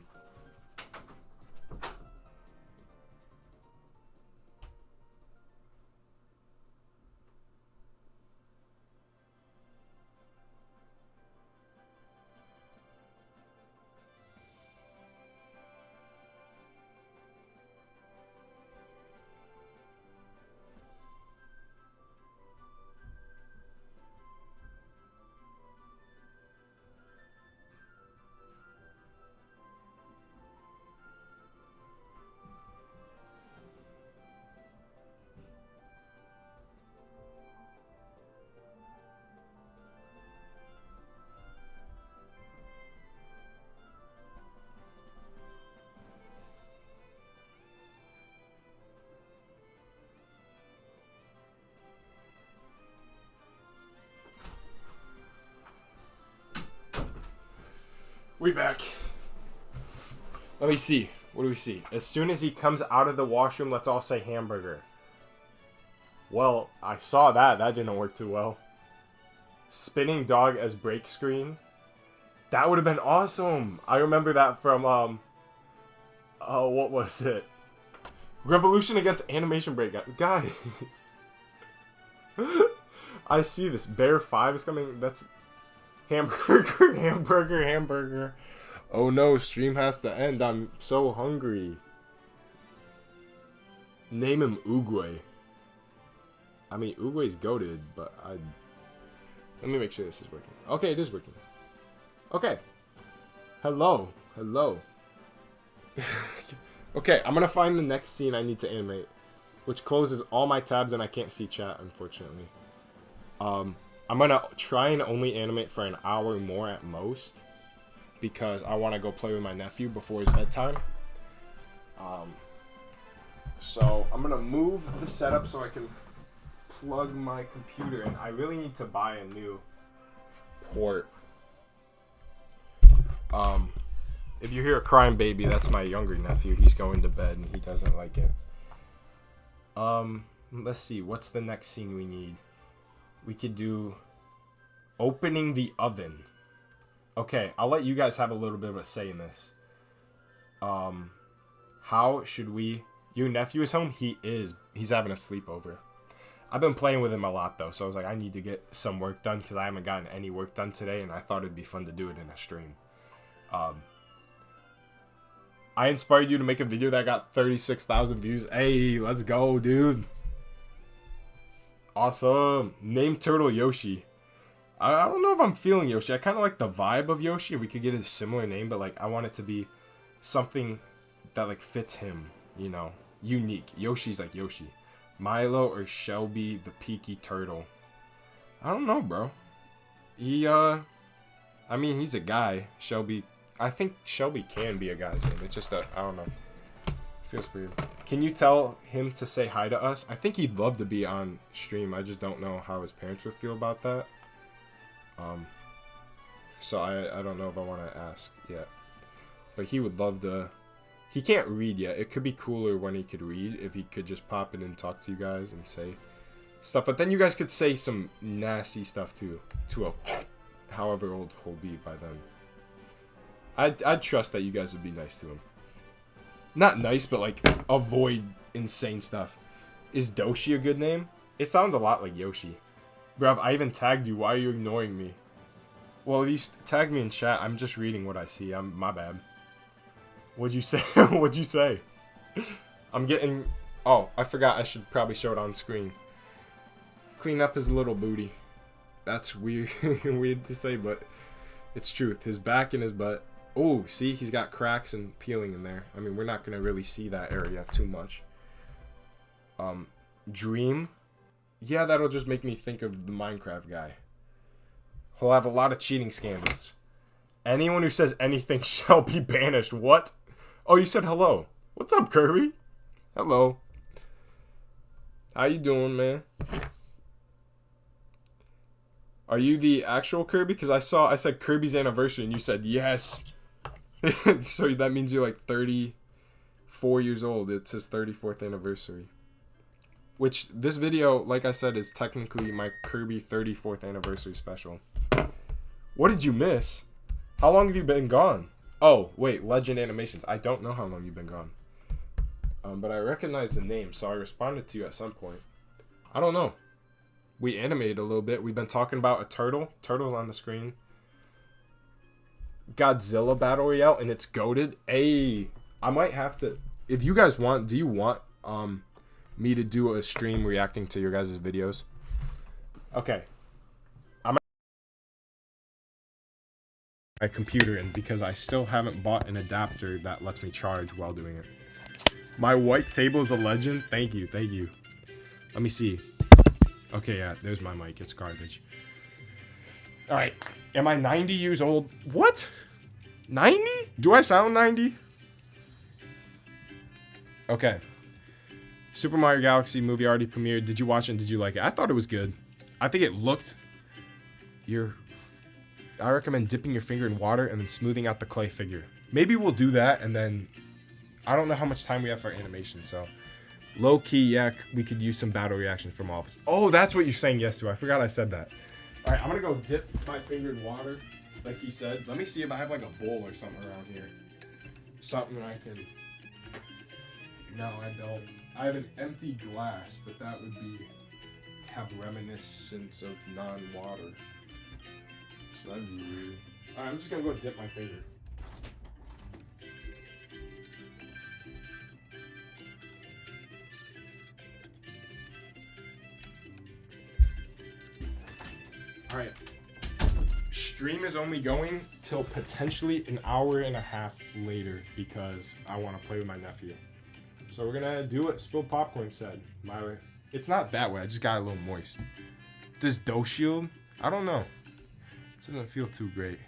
We back. Let me see. What do we see? As soon as he comes out of the washroom, let's all say hamburger. Well, I saw that. That didn't work too well. Spinning dog as break screen. That would have been awesome. I remember that from, what was it? Revolution against Animation Break. Guys. I see this. Bear 5 is coming. That's hamburger, hamburger, hamburger. Oh no, stream has to end. I'm so hungry. Name him Oogway. I mean, Oogway's goated, but let me make sure this is working. Okay, it is working. Okay. Hello. Hello. Okay, I'm gonna find the next scene I need to animate, which closes all my tabs and I can't see chat, unfortunately. I'm gonna try and only animate for an hour more at most, because I want to go play with my nephew before his bedtime. So I'm gonna move the setup so I can plug my computer in. I really need to buy a new port. If you hear a crying baby, that's my younger nephew. He's going to bed and he doesn't like it. Let's see, what's the next scene we need? We could do opening the oven. Okay, I'll let you guys have a little bit of a say in this. How should we... Your nephew is home? He is. He's having a sleepover. I've been playing with him a lot, though, so I was like, I need to get some work done, because I haven't gotten any work done today, and I thought it'd be fun to do it in a stream. I inspired you to make a video that got 36,000 views. Hey, let's go, dude. Awesome. Name turtle Yoshi. I don't know if I'm feeling Yoshi. I kind of like the vibe of Yoshi. If we could get a similar name, but like I want it to be something that like fits him, you know, unique. Yoshi's like Yoshi. Milo or Shelby the Peaky Turtle. I don't know, bro. I mean, he's a guy. Shelby. I think Shelby can be a guy's name. It's just I don't know. Feels weird. Can you tell him to say hi to us? I think he'd love to be on stream. I just don't know how his parents would feel about that. So I don't know if I want to ask yet. But he would love to. He can't read yet. It could be cooler when he could read, if he could just pop in and talk to you guys and say stuff. But then you guys could say some nasty stuff too, to however old he'll be by then. I'd trust that you guys would be nice to him. Not nice, but like avoid insane stuff. Is Doshi a good name? It sounds a lot like Yoshi. Bruv, I even tagged you. Why are you ignoring me? Well, if you tag me in chat, I'm just reading what I see. My bad. What'd you say? What'd you say? I'm getting... Oh, I forgot. I should probably show it on screen. Clean up his little booty. That's weird, weird to say, but it's truth. His back and his butt. Oh, see? He's got cracks and peeling in there. I mean, we're not going to really see that area too much. Dream. Yeah, that'll just make me think of the Minecraft guy. He'll have a lot of cheating scandals. Anyone who says anything shall be banished. What? Oh, you said hello. What's up, Kirby? Hello. How you doing, man? Are you the actual Kirby? Because I said Kirby's anniversary and you said yes. So that means you're like 34 years old. It's his 34th anniversary. Which, this video, like I said, is technically my Kirby 34th anniversary special. What did you miss? How long have you been gone? Oh, wait, Legend Animations. I don't know how long you've been gone. But I recognize the name, so I responded to you at some point. I don't know. We animated a little bit. We've been talking about a turtle. Turtle's on the screen. Godzilla Battle Royale, and it's goated. Hey, I might have to... If you guys want... Do you want me to do a stream reacting to your guys' videos? Okay. My computer in, because I still haven't bought an adapter that lets me charge while doing it. My white table is a legend. Thank you, thank you. Let me see. Okay, yeah, there's my mic. It's garbage. Alright. Am I 90 years old? What? 90? Do I sound 90? Okay. Super Mario Galaxy movie already premiered. Did you watch it and did you like it? I thought it was good. I think it looked... I recommend dipping your finger in water and then smoothing out the clay figure. Maybe we'll do that, and then I don't know how much time we have for animation, so low key, yeah, we could use some battle reactions from Office. Oh, that's what you're saying yes to. I forgot I said that. All right, I'm gonna go dip my finger in water, like he said. Let me see if I have like a bowl or something around here. Something I can. No, I don't. I have an empty glass, but that would be have reminiscence of non-water. So that'd be weird. All right, I'm just gonna go dip my finger. All right. Stream is only going till potentially an hour and a half later because I want to play with my nephew. So we're gonna do what Spilled Popcorn said. It's not that way. I just got a little moist. This dough shield, I don't know. It doesn't feel too great.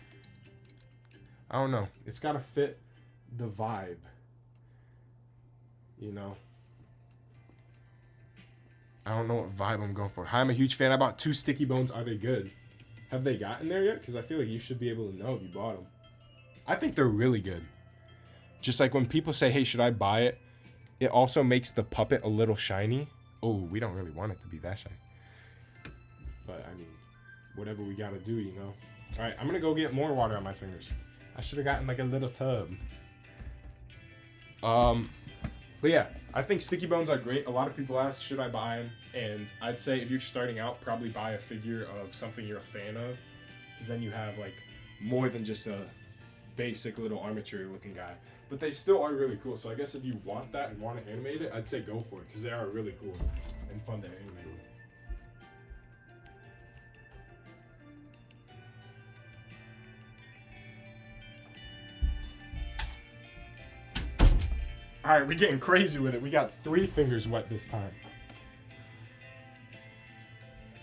I don't know. It's gotta fit the vibe. You know. I don't know what vibe I'm going for. Hi, I'm a huge fan. I bought 2 sticky bones. Are they good? Have they gotten there yet? Because I feel like you should be able to know if you bought them. I think they're really good. Just like when people say, hey, should I buy it? It also makes the puppet a little shiny. Oh, we don't really want it to be that shiny. But, I mean, whatever we gotta do, you know. All right, I'm gonna go get more water on my fingers. I should have gotten like a little tub. But yeah, I think sticky bones are great. A lot of people ask, should I buy them? And I'd say if you're starting out, probably buy a figure of something you're a fan of. Because then you have like more than just a basic little armature looking guy. But they still are really cool. So I guess if you want that and want to animate it, I'd say go for it. Because they are really cool and fun to animate with. Alright, we're getting crazy with it. We got 3 fingers wet this time.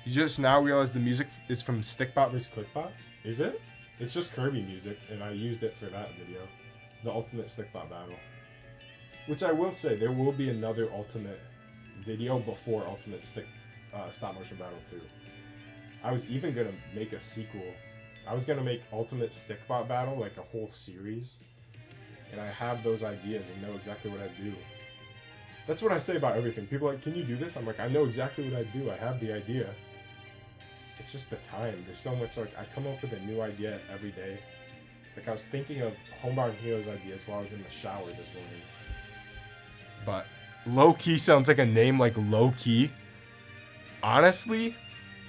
You just now realize the music is from Stickbot vs. Clickbot? Is it? It's just Kirby music, and I used it for that video. The Ultimate Stickbot Battle. Which I will say, there will be another Ultimate video before Ultimate Stop Motion Battle 2. I was even going to make a sequel. I was going to make Ultimate Stickbot Battle, like a whole series. And I have those ideas and know exactly what I do. That's what I say about everything. People are like, can you do this? I'm like, I know exactly what I do. I have the idea. It's just the time. There's so much, like, I come up with a new idea every day. Like, I was thinking of Homebound Heroes ideas while I was in the shower this morning. But low-key sounds like a name like low-key. Honestly,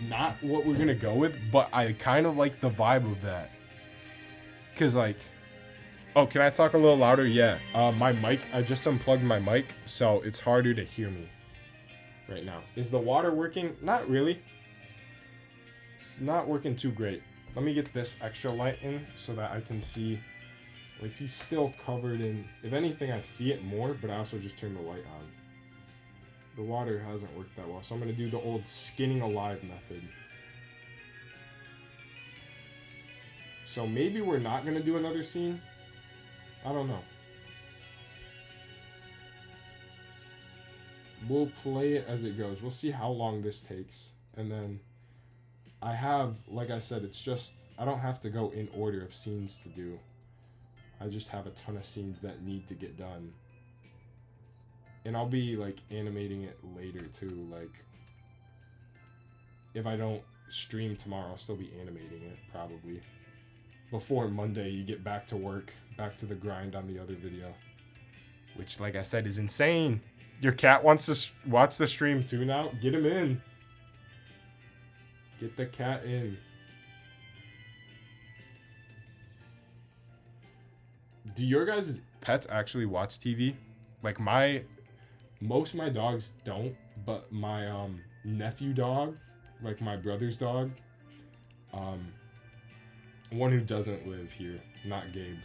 not what we're going to go with, but I kind of like the vibe of that. Because, like... Oh, can I talk a little louder? Yeah. My mic, I just unplugged my mic, so it's harder to hear me right now. Is the water working? Not really. It's not working too great. Let me get this extra light in so that I can see. Like, he's still covered in... If anything, I see it more, but I also just turned the light on. The water hasn't worked that well, so I'm going to do the old skinning alive method. So maybe we're not going to do another scene. I don't know. We'll play it as it goes. We'll see how long this takes. And then I have, like I said, it's just, I don't have to go in order of scenes to do. I just have a ton of scenes that need to get done. And I'll be, like, animating it later, too. Like, if I don't stream tomorrow, I'll still be animating it, probably. Before Monday, you get back to work, back to the grind on the other video. Which, like I said, is insane. Your cat wants to watch the stream too now? Get him in. Get the cat in. Do your guys' pets actually watch TV? Like most of my dogs don't, but my nephew dog, like my brother's dog, one who doesn't live here, not Gabe.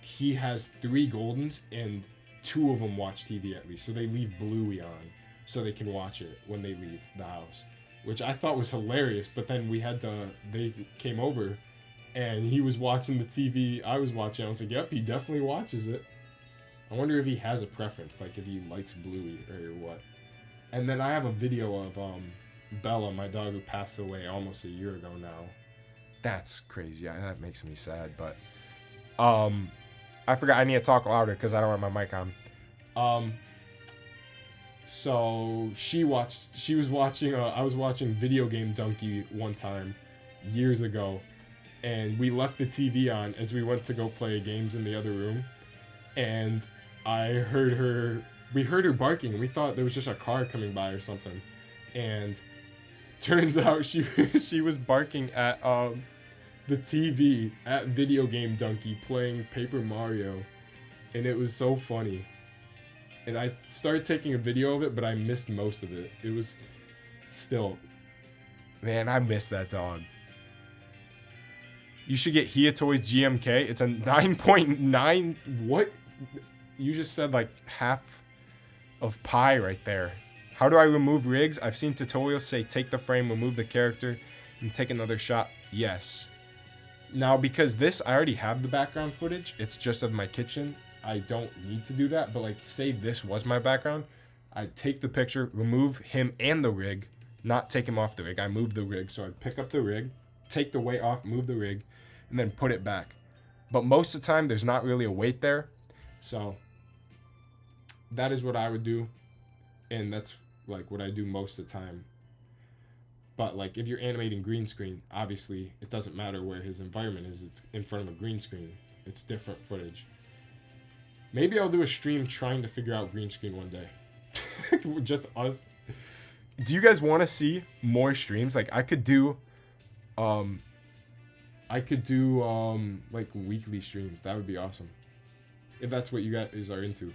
He has 3 Goldens and 2 of them watch TV at least. So they leave Bluey on so they can watch it when they leave the house, which I thought was hilarious. But then they came over and he was watching the TV I was watching. I was like, yep, he definitely watches it. I wonder if he has a preference, like if he likes Bluey or what. And then I have a video of Bella, my dog who passed away almost a year ago now. That's crazy. That makes me sad, but I forgot I need to talk louder because I don't have my mic on. So she was watching I was watching Video Game Donkey one time years ago, and we left the TV on as we went to go play games in the other room, and we heard her barking, and we thought there was just a car coming by or something, and turns out she was barking at the TV at Video Game Donkey playing Paper Mario, and it was so funny. And I started taking a video of it, but I missed most of it. It was still, man, I miss that dog. You should get Hiatoi's GMK. It's a 9.9. What? You just said like half of pi right there. How do I remove rigs? I've seen tutorials say take the frame, remove the character, and take another shot. Yes. Now, because this, I already have the background footage. It's just of my kitchen. I don't need to do that, but like say this was my background, I'd take the picture, remove him and the rig, not take him off the rig. I moved the rig, so I'd pick up the rig, take the weight off, move the rig, and then put it back. But most of the time, there's not really a weight there, so that is what I would do, and that's like what I do most of the time. But like if you're animating green screen, obviously it doesn't matter where his environment is. It's in front of a green screen. It's different footage. Maybe I'll do a stream trying to figure out green screen one day. Just us. Do you guys want to see more streams? Like I could do like weekly streams. That would be awesome. If that's what you guys are into.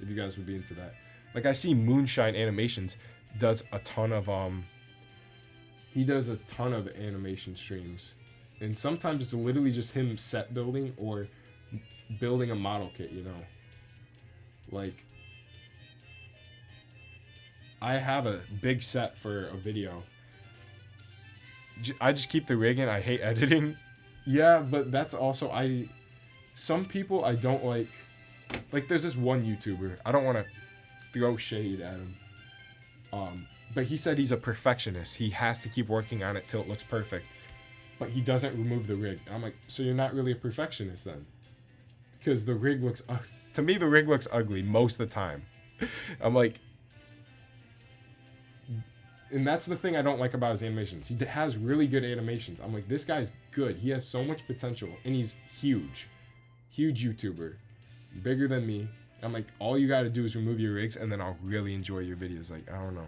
If you guys would be into that. Like I see Moonshine Animations does a ton of he does a ton of animation streams. And sometimes it's literally just him set building or building a model kit, you know. Like I have a big set for a video. I just keep the rig in. I hate editing. Yeah, but that's also some people I don't like. Like there's this one YouTuber. I don't want to throw shade at him. But he said he's a perfectionist. He has to keep working on it till it looks perfect. But he doesn't remove the rig. And I'm like, so you're not really a perfectionist then? Because the rig looks, to me, the rig looks ugly most of the time. I'm like, and that's the thing I don't like about his animations. He has really good animations. I'm like, this guy's good. He has so much potential, and he's huge. Huge YouTuber. Bigger than me. I'm like, all you gotta do is remove your rigs, and then I'll really enjoy your videos. Like, I don't know.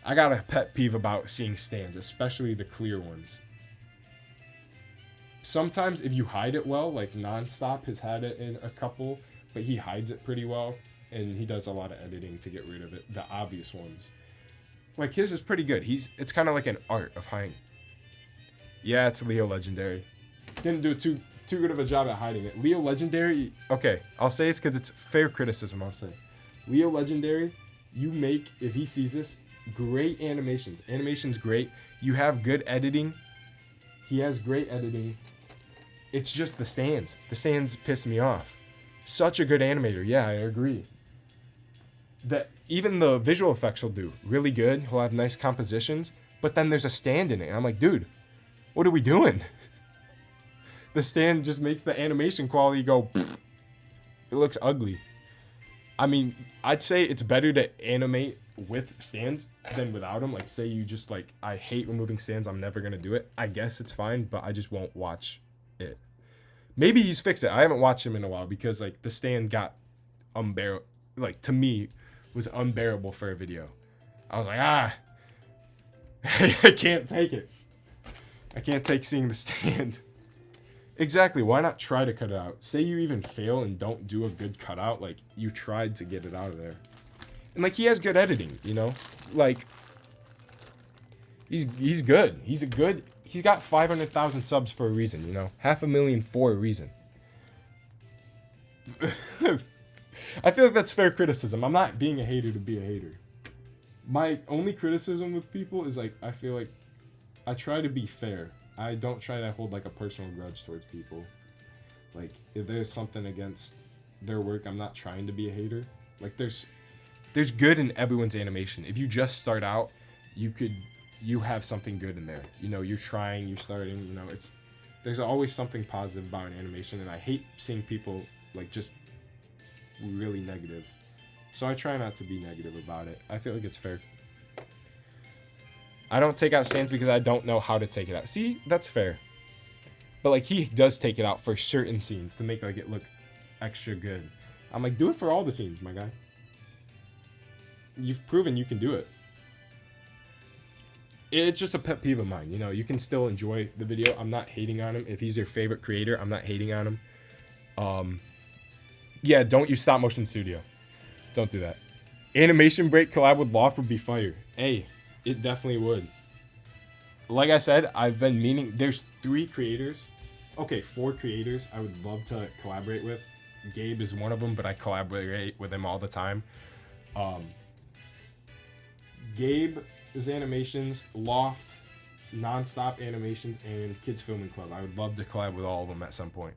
I got a pet peeve about seeing stands, especially the clear ones. Sometimes if you hide it well, like Nonstop has had it in a couple, but he hides it pretty well, and he does a lot of editing to get rid of it, the obvious ones. Like his is pretty good. It's kind of like an art of hiding. Yeah, it's Leo Legendary. Didn't do too good of a job at hiding it. Leo Legendary, okay, I'll say it's because it's fair criticism, I'll say. Leo Legendary, you make, if he sees this, great animations. Animation's great. You have good editing. He has great editing. It's just the stands. The stands piss me off. Such a good animator. Yeah, I agree. That even the visual effects will do really good. He'll have nice compositions, but then there's a stand in it. And I'm like, dude, what are we doing? The stand just makes the animation quality go, pfft. It looks ugly. I mean, I'd say it's better to animate with stands than without them. Like, say you just like, I hate removing stands. I'm never going to do it. I guess it's fine, but I just won't watch it. Maybe he's fixed it. I haven't watched him in a while because like the stand got unbearable. Like to me, was unbearable for a video. I was like, I can't take it. I can't take seeing the stand. Exactly. Why not try to cut it out? Say you even fail and don't do a good cutout. Like you tried to get it out of there. And like he has good editing, you know? Like he's good. He's got 500,000 subs for a reason, you know? 500,000 for a reason. I feel like that's fair criticism. I'm not being a hater to be a hater. My only criticism with people is like, I feel like I try to be fair. I don't try to hold like a personal grudge towards people. Like if there's something against their work, I'm not trying to be a hater. Like there's good in everyone's animation. If you just start out you have something good in there. You know, you're trying, you're starting, you know, there's always something positive about an animation, and I hate seeing people like just really negative. So I try not to be negative about it. I feel like it's fair. I don't take out stands because I don't know how to take it out. See, that's fair. But like he does take it out for certain scenes to make like it look extra good. I'm like, do it for all the scenes, my guy. You've proven you can do it. It's just a pet peeve of mine. You know, you can still enjoy the video. I'm not hating on him. If he's your favorite creator, I'm not hating on him. Yeah, don't use Stop Motion Studio. Don't do that. Animation Break collab with Loft would be fire. Hey, it definitely would. Like I said, I've been meaning... There's 3 creators. Okay, 4 creators I would love to collaborate with. Gabe is one of them, but I collaborate with him all the time. Gabe's animations, Loft, Nonstop Animations, and Kids Filming Club. I would love to collab with all of them at some point.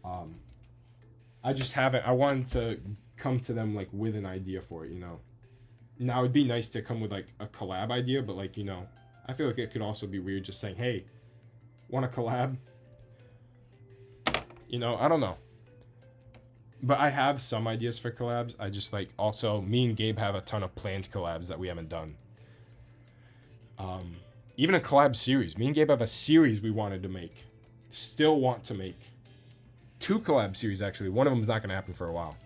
I just haven't. I wanted to come to them like with an idea for it, you know. Now it'd be nice to come with like a collab idea, but like, you know, I feel like it could also be weird just saying, hey, want to collab? You know, I don't know. But I have some ideas for collabs. I just like, also, me and Gabe have a ton of planned collabs that we haven't done. Even a collab series. Me and Gabe have a series we wanted to make. Still want to make. 2 collab series, actually. One of them is not going to happen for a while.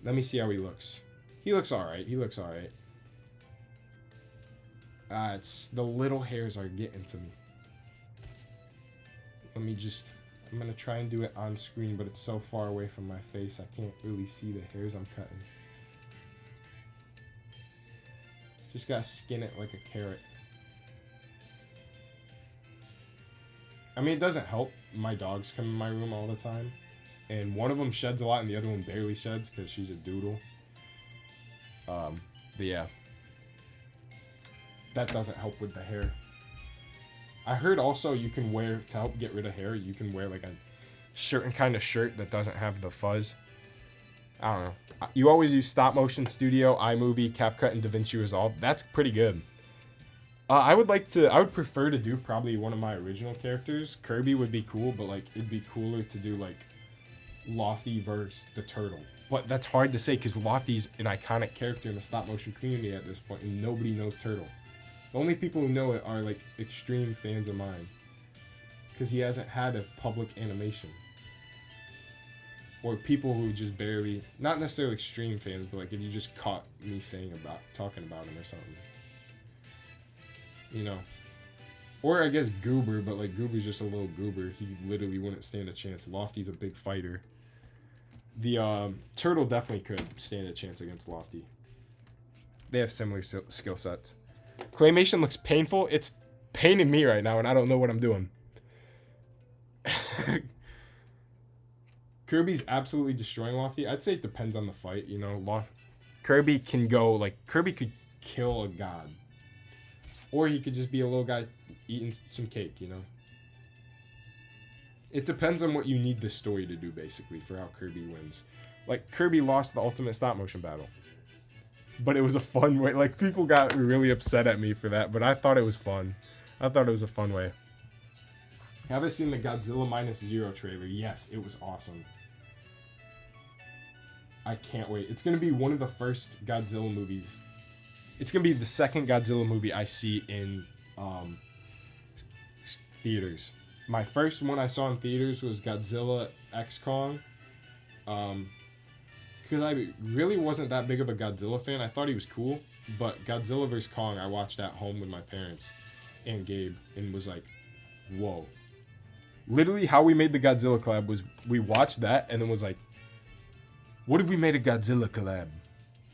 Let me see how he looks. He looks alright. He looks alright. It's the little hairs are getting to me. Let me just... I'm going to try and do it on screen, but it's so far away from my face, I can't really see the hairs I'm cutting. Just got to skin it like a carrot. I mean, it doesn't help. My dogs come in my room all the time. And one of them sheds a lot and the other one barely sheds because she's a doodle. But yeah. That doesn't help with the hair. I heard also you can wear, to help get rid of hair, you can wear like a certain kind of shirt that doesn't have the fuzz. I don't know. You always use Stop Motion Studio, iMovie, CapCut, and DaVinci Resolve. That's pretty good. I would prefer to do probably one of my original characters. Kirby would be cool, but like it'd be cooler to do like Lofty versus the turtle. But that's hard to say because Lofty's an iconic character in the stop motion community at this point, and nobody knows Turtle. The only people who know it are like extreme fans of mine, because he hasn't had a public animation. Or people who just barely, not necessarily extreme fans, but like if you just caught me talking about him or something. You know. Or I guess Goober, but like Goober's just a little goober. He literally wouldn't stand a chance. Lofty's a big fighter. The Turtle definitely could stand a chance against Lofty. They have similar skill sets. Claymation looks painful. It's paining me right now, and I don't know what I'm doing. Kirby's absolutely destroying Lofty. I'd say it depends on the fight, you know. Kirby can go, like, Kirby could kill a god. Or he could just be a little guy eating some cake, you know. It depends on what you need the story to do, basically, for how Kirby wins. Like, Kirby lost the ultimate stop motion battle. But it was a fun way. Like, people got really upset at me for that, but I thought it was fun. I thought it was a fun way. Have I seen the Godzilla -0 trailer? Yes, it was awesome. I can't wait. It's going to be one of the first Godzilla movies. It's going to be the second Godzilla movie I see in theaters. My first one I saw in theaters was Godzilla X Kong. Because I really wasn't that big of a Godzilla fan. I thought he was cool. But Godzilla vs. Kong I watched at home with my parents and Gabe. And was like, whoa. Literally how we made the Godzilla collab was we watched that and then was like, what if we made a Godzilla collab?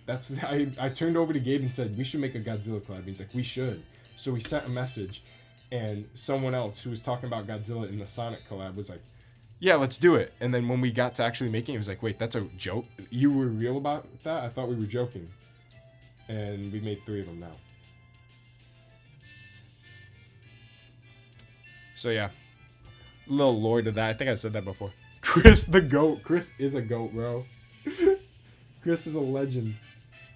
I turned over to Gabe and said, we should make a Godzilla collab. He's like, we should. So we sent a message, and someone else who was talking about Godzilla in the Sonic collab was like, yeah, let's do it. And then when we got to actually making it, he was like, wait, that's a joke? You were real about that? I thought we were joking. And we made 3 of them now. So yeah. A little lore to that. I think I said that before. Chris the GOAT. Chris is a GOAT, bro. Chris is a legend.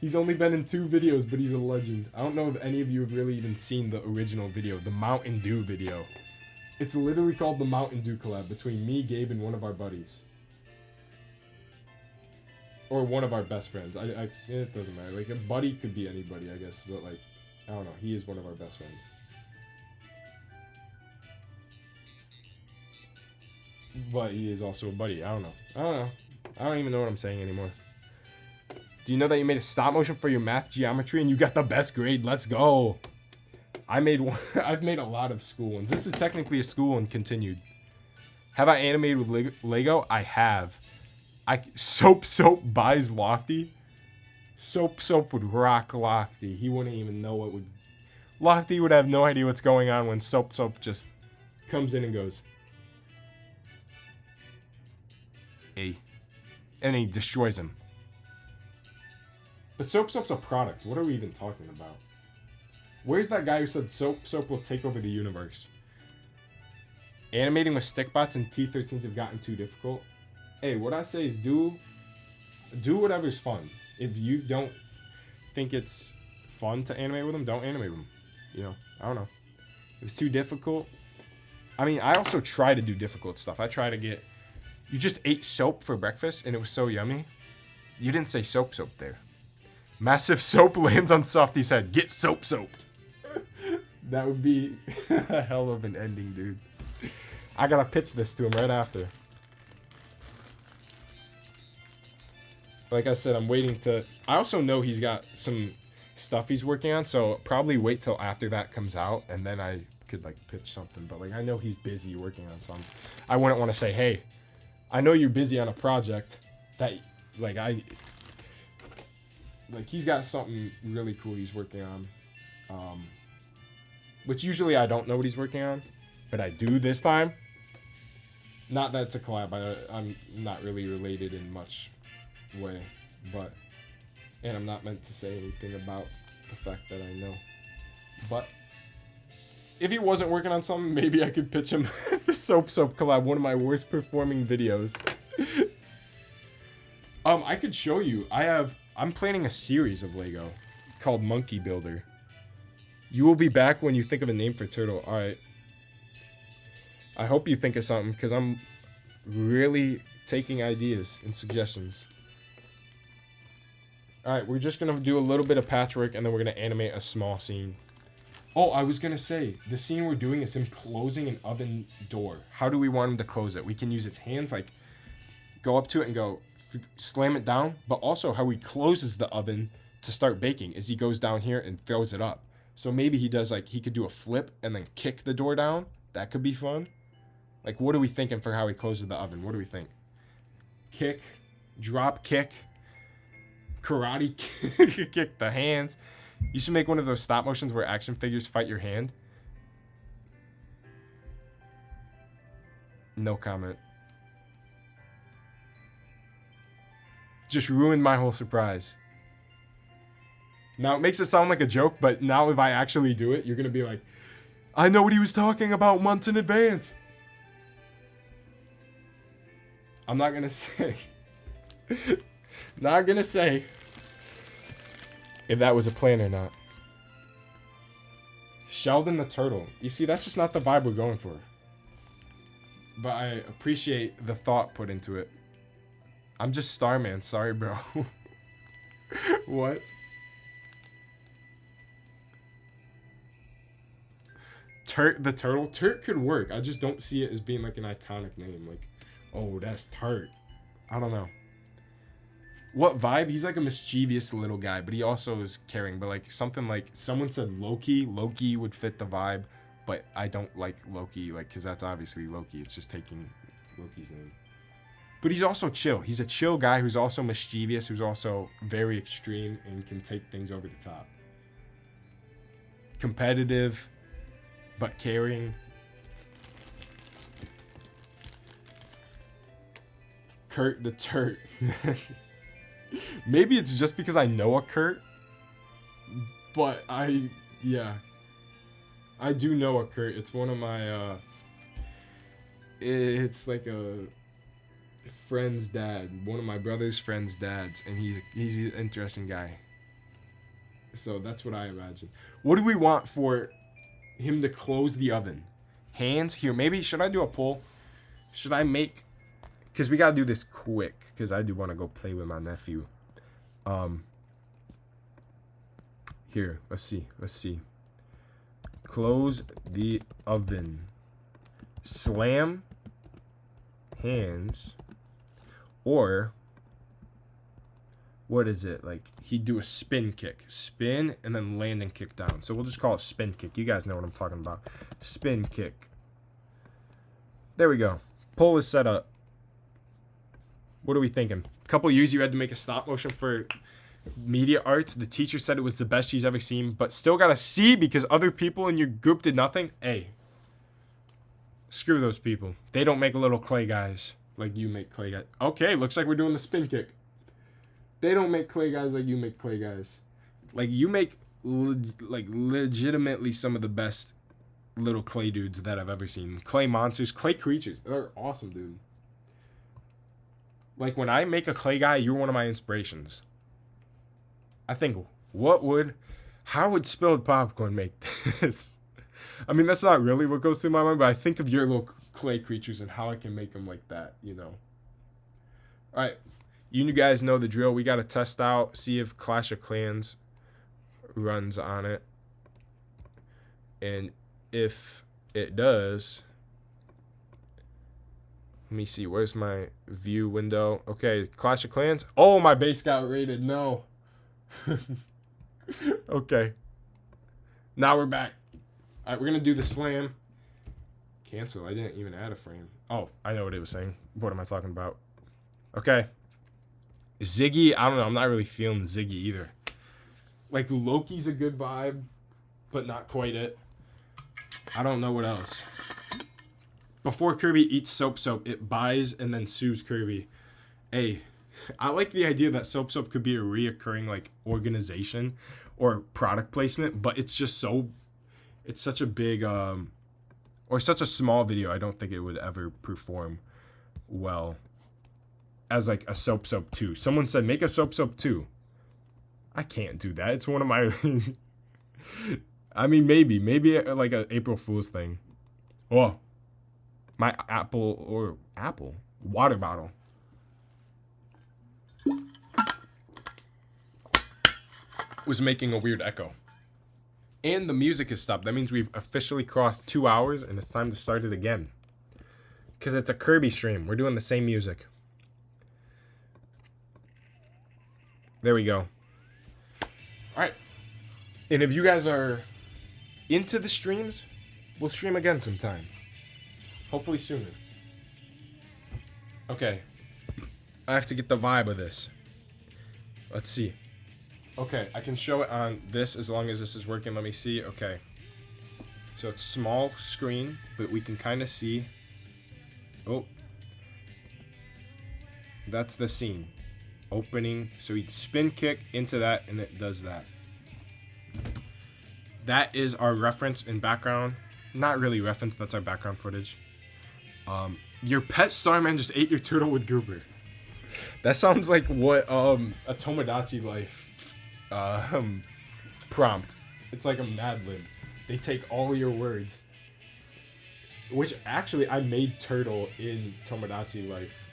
He's only been in 2 videos, but he's a legend. I don't know if any of you have really even seen the original video, the Mountain Dew video. It's literally called the Mountain Dew collab between me, Gabe, and one of our buddies. Or one of our best friends. It doesn't matter. Like, a buddy could be anybody, I guess. But, like, I don't know. He is one of our best friends. But he is also a buddy. I don't know. I don't even know what I'm saying anymore. Do you know that you made a stop motion for your math geometry and you got the best grade? Let's go. I made one. I've made a lot of school ones. This is technically a school one continued. Have I animated with Lego? I have. Soap buys Lofty. Soap would rock Lofty. He wouldn't even know what would... Lofty would have no idea what's going on when Soap just comes in and goes... Hey. And he destroys him. But Soap's a product. What are we even talking about? Where's that guy who said Soap will take over the universe? Animating with stick bots and T13s have gotten too difficult. Hey, what I say is do whatever's fun. If you don't think it's fun to animate with them, don't animate with them. You know, I don't know. If it's too difficult. I mean, I also try to do difficult stuff. I try to get... You just ate soap for breakfast and it was so yummy. You didn't say soap there. Massive soap lands on Softy's head. Get soaped. That would be a hell of an ending, dude. I gotta pitch this to him right after. Like I said, I'm waiting to... I also know he's got some stuff he's working on, so probably wait till after that comes out, and then I could, like, pitch something. But, like, I know he's busy working on something. I wouldn't want to say, hey, I know you're busy on a project that, like, like, he's got something really cool he's working on. Which usually I don't know what he's working on, but I do this time. Not that it's a collab. I'm not really related in much way, but... And I'm not meant to say anything about the fact that I know. But... If he wasn't working on something, maybe I could pitch him the Soap collab, one of my worst performing videos. I could show you. I'm planning a series of Lego called Monkey Builder. You will be back when you think of a name for Turtle. Alright. I hope you think of something, because I'm really taking ideas and suggestions. Alright, we're just going to do a little bit of patchwork, and then we're going to animate a small scene. Oh, I was going to say, the scene we're doing is him closing an oven door. How do we want him to close it? We can use his hands, like, go up to it and go, slam it down. But also how he closes the oven to start baking is he goes down here and throws it up. So maybe he does, like, he could do a flip and then kick the door down. That could be fun. Like, what are we thinking for how he closes the oven? What do we think? Kick, drop kick, karate kick the hands. You should make one of those stop motions where action figures fight your hand. No comment. Just ruined my whole surprise. Now, it makes it sound like a joke, but now if I actually do it, you're going to be like, I know what he was talking about months in advance. I'm not going to say. Not going to say if that was a plan or not. Sheldon the Turtle. You see, that's just not the vibe we're going for. But I appreciate the thought put into it. I'm just Starman. Sorry, bro. What? Turt the Turtle? Turt could work. I just don't see it as being like an iconic name. Like, oh, that's Turt. I don't know. What vibe? He's like a mischievous little guy, but he also is caring. But like something like someone said Loki. Loki would fit the vibe, but I don't like Loki, like, because that's obviously Loki. It's just taking Loki's name. But he's also chill. He's a chill guy who's also mischievous, who's also very extreme and can take things over the top. Competitive, but caring. Kurt the Turt. Maybe it's just because I know a Kurt, but yeah. I do know a Kurt. It's one of my, it's like a friend's dad, one of my brother's friend's dads, and he's an interesting guy. So that's what I imagine. What do we want for him to close the oven? Hands here. Maybe should I do a poll? Should I make? Because we gotta do this quick. Because I do want to go play with my nephew. Here. Let's see. Let's see. Close the oven. Slam. Hands. Or what is it? Like, he'd do a spin kick. Spin and then land and kick down. So we'll just call it spin kick. You guys know what I'm talking about. Spin kick. There we go. Poll is set up. What are we thinking? A couple years you had to make a stop motion for media arts. The teacher said it was the best she's ever seen, but still got a C because other people in your group did nothing. Hey, screw those people. They don't make little clay guys like you make clay guys. Okay, looks like we're doing the spin kick. They don't make clay guys like you make clay guys. Like, you make legitimately some of the best little clay dudes that I've ever seen. Clay monsters, clay creatures. They're awesome, dude. Like, when I make a clay guy, you're one of my inspirations. I think, how would spilled popcorn make this? I mean, that's not really what goes through my mind, but I think of your little clay creatures and how I can make them like that, you know. All right. You guys know the drill. We got to test out, see if Clash of Clans runs on it. And if it does, let me see. Where's my view window? Okay, Clash of Clans. Oh, my base got raided. No. Okay. Now we're back. All right, we're going to do the slam. Cancel. I didn't even add a frame. Oh, I know what it was saying. What am I talking about? Okay. Ziggy, I don't know. I'm not really feeling Ziggy either. Like, Loki's a good vibe, but not quite it. I don't know what else. Before Kirby eats Soap, it buys and then sues Kirby. Hey, I like the idea that Soap could be a reoccurring, like, organization or product placement, but it's just so... It's such a big, or such a small video, I don't think it would ever perform well as, like, a Soap 2. Someone said, make a Soap 2. I can't do that. It's one of my... I mean, maybe, like, an April Fool's thing. Oh, my water bottle. Was making a weird echo. And the music has stopped. That means we've officially crossed 2 hours, and it's time to start it again. Because it's a Kirby stream. We're doing the same music. There we go. Alright. And if you guys are into the streams, we'll stream again sometime. Hopefully sooner. Okay. I have to get the vibe of this. Let's see. Okay, I can show it on this as long as this is working. Let me see. Okay. So it's small screen, but we can kind of see. Oh. That's the scene. Opening. So he'd spin kick into that, and it does that. That is our reference in background. Not really reference, that's our background footage. Your pet Starman just ate your turtle with Goober. That sounds like what a Tomodachi Life prompt. It's like a Mad Lib. They take all your words. Which actually I made Turtle in Tomodachi Life.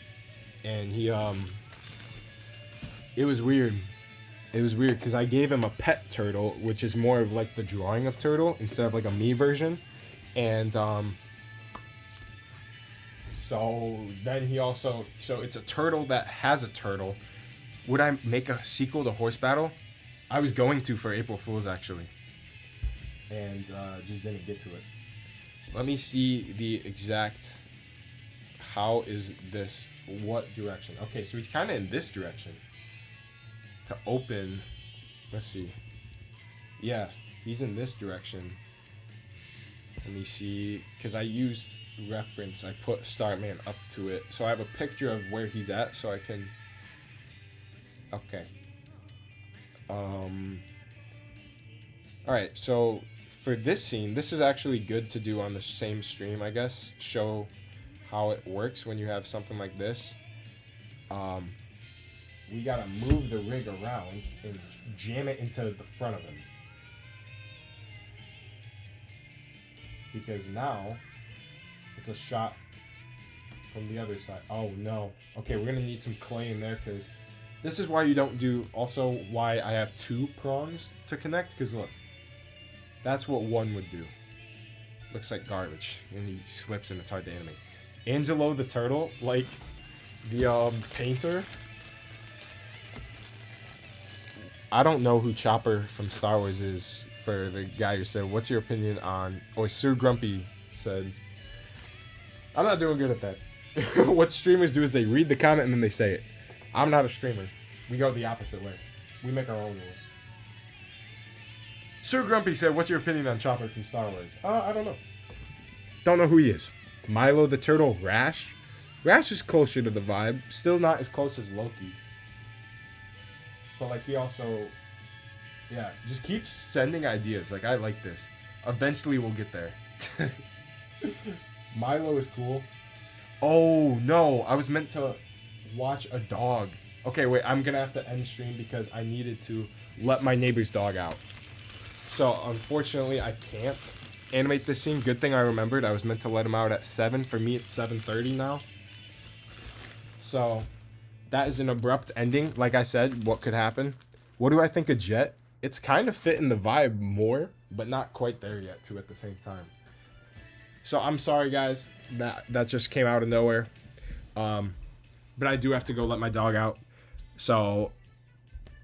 And he it was weird. It was weird because I gave him a pet turtle, which is more of like the drawing of Turtle instead of like a me version. And so then he also, so it's a turtle that has a turtle. Would I make a sequel to Horse Battle? I was going to for April Fool's actually. And just didn't get to it. Let me see the exact, how is this, what direction? Okay, so he's kind of in this direction. To open, let's see. Yeah, he's in this direction. Let me see, because I used reference. I put Starman up to it, so I have a picture of where he's at, so I can. Okay. All right. So for this scene, this is actually good to do on the same stream, I guess. Show how it works when you have something like this. we gotta move the rig around and jam it into the front of him. Because now it's a shot from the other side. Oh no. Okay, we're gonna need some clay in there because this is why you don't do, also why I have 2 prongs to connect, because look, that's what one would do. Looks like garbage, and he slips and it's hard to animate. Angelo the turtle, like the painter. I don't know who Chopper from Star Wars is, for the guy who said, what's your opinion on, or Sir Grumpy said, I'm not doing good at that. What streamers do is they read the comment and then they say it. I'm not a streamer. We go the opposite way. We make our own rules. Sir Grumpy said, what's your opinion on Chopper from Star Wars? I don't know. Don't know who he is. Milo the Turtle, Rash. Rash is closer to the vibe. Still not as close as Loki. But like he also, yeah, just keep sending ideas. Like, I like this. Eventually we'll get there. Milo is cool. Oh no, I was meant to watch a dog. Okay, wait, I'm gonna have to end stream because I needed to let my neighbor's dog out. So unfortunately I can't animate this scene. Good thing I remembered. I was meant to let him out at 7. For me it's 7:30 now. So that is an abrupt ending. Like I said, what could happen? What do I think of Jet? It's kind of fitting the vibe more, but not quite there yet too at the same time. So I'm sorry guys, that just came out of nowhere. But I do have to go let my dog out. So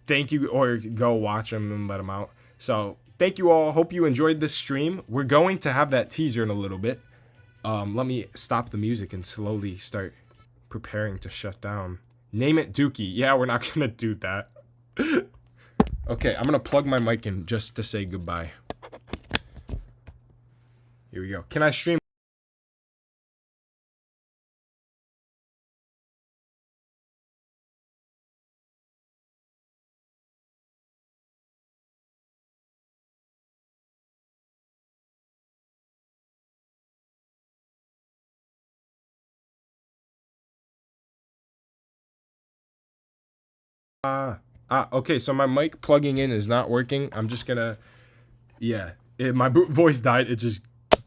thank you, or go watch him and let him out. So thank you all. Hope you enjoyed this stream. We're going to have that teaser in a little bit. Let me stop the music and slowly start preparing to shut down. Name it Dookie. Yeah, we're not going to do that. Okay, I'm going to plug my mic in just to say goodbye. Here we go. Can I stream? Okay, so my mic plugging in is not working. I'm just gonna, yeah, my voice died. It just,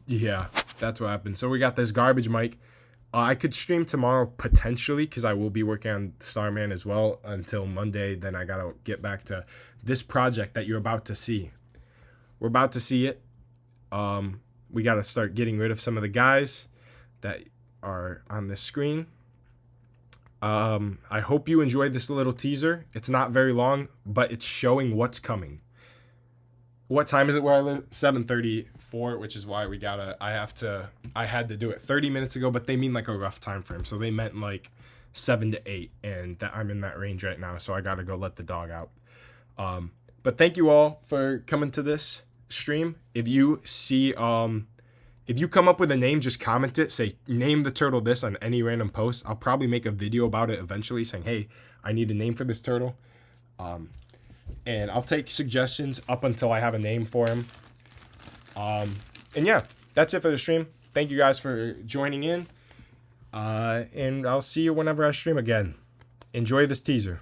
yeah, that's what happened. So we got this garbage mic. I could stream tomorrow potentially because I will be working on Starman as well until Monday. Then I gotta get back to this project that you're about to see. We're about to see it. We gotta start getting rid of some of the guys that are on this screen. I hope you enjoyed this little teaser. It's not very long, but it's showing what's coming. What time is it where I live? 7:34, which is why I had to do it 30 minutes ago, but they mean like a rough time frame. So they meant like 7 to 8, and that I'm in that range right now, so I gotta go let the dog out. But thank you all for coming to this stream. If you see, if you come up with a name, just comment it. Say, name the turtle this on any random post. I'll probably make a video about it eventually saying, hey, I need a name for this turtle. And I'll take suggestions up until I have a name for him. And yeah, that's it for the stream. Thank you guys for joining in. And I'll see you whenever I stream again. Enjoy this teaser.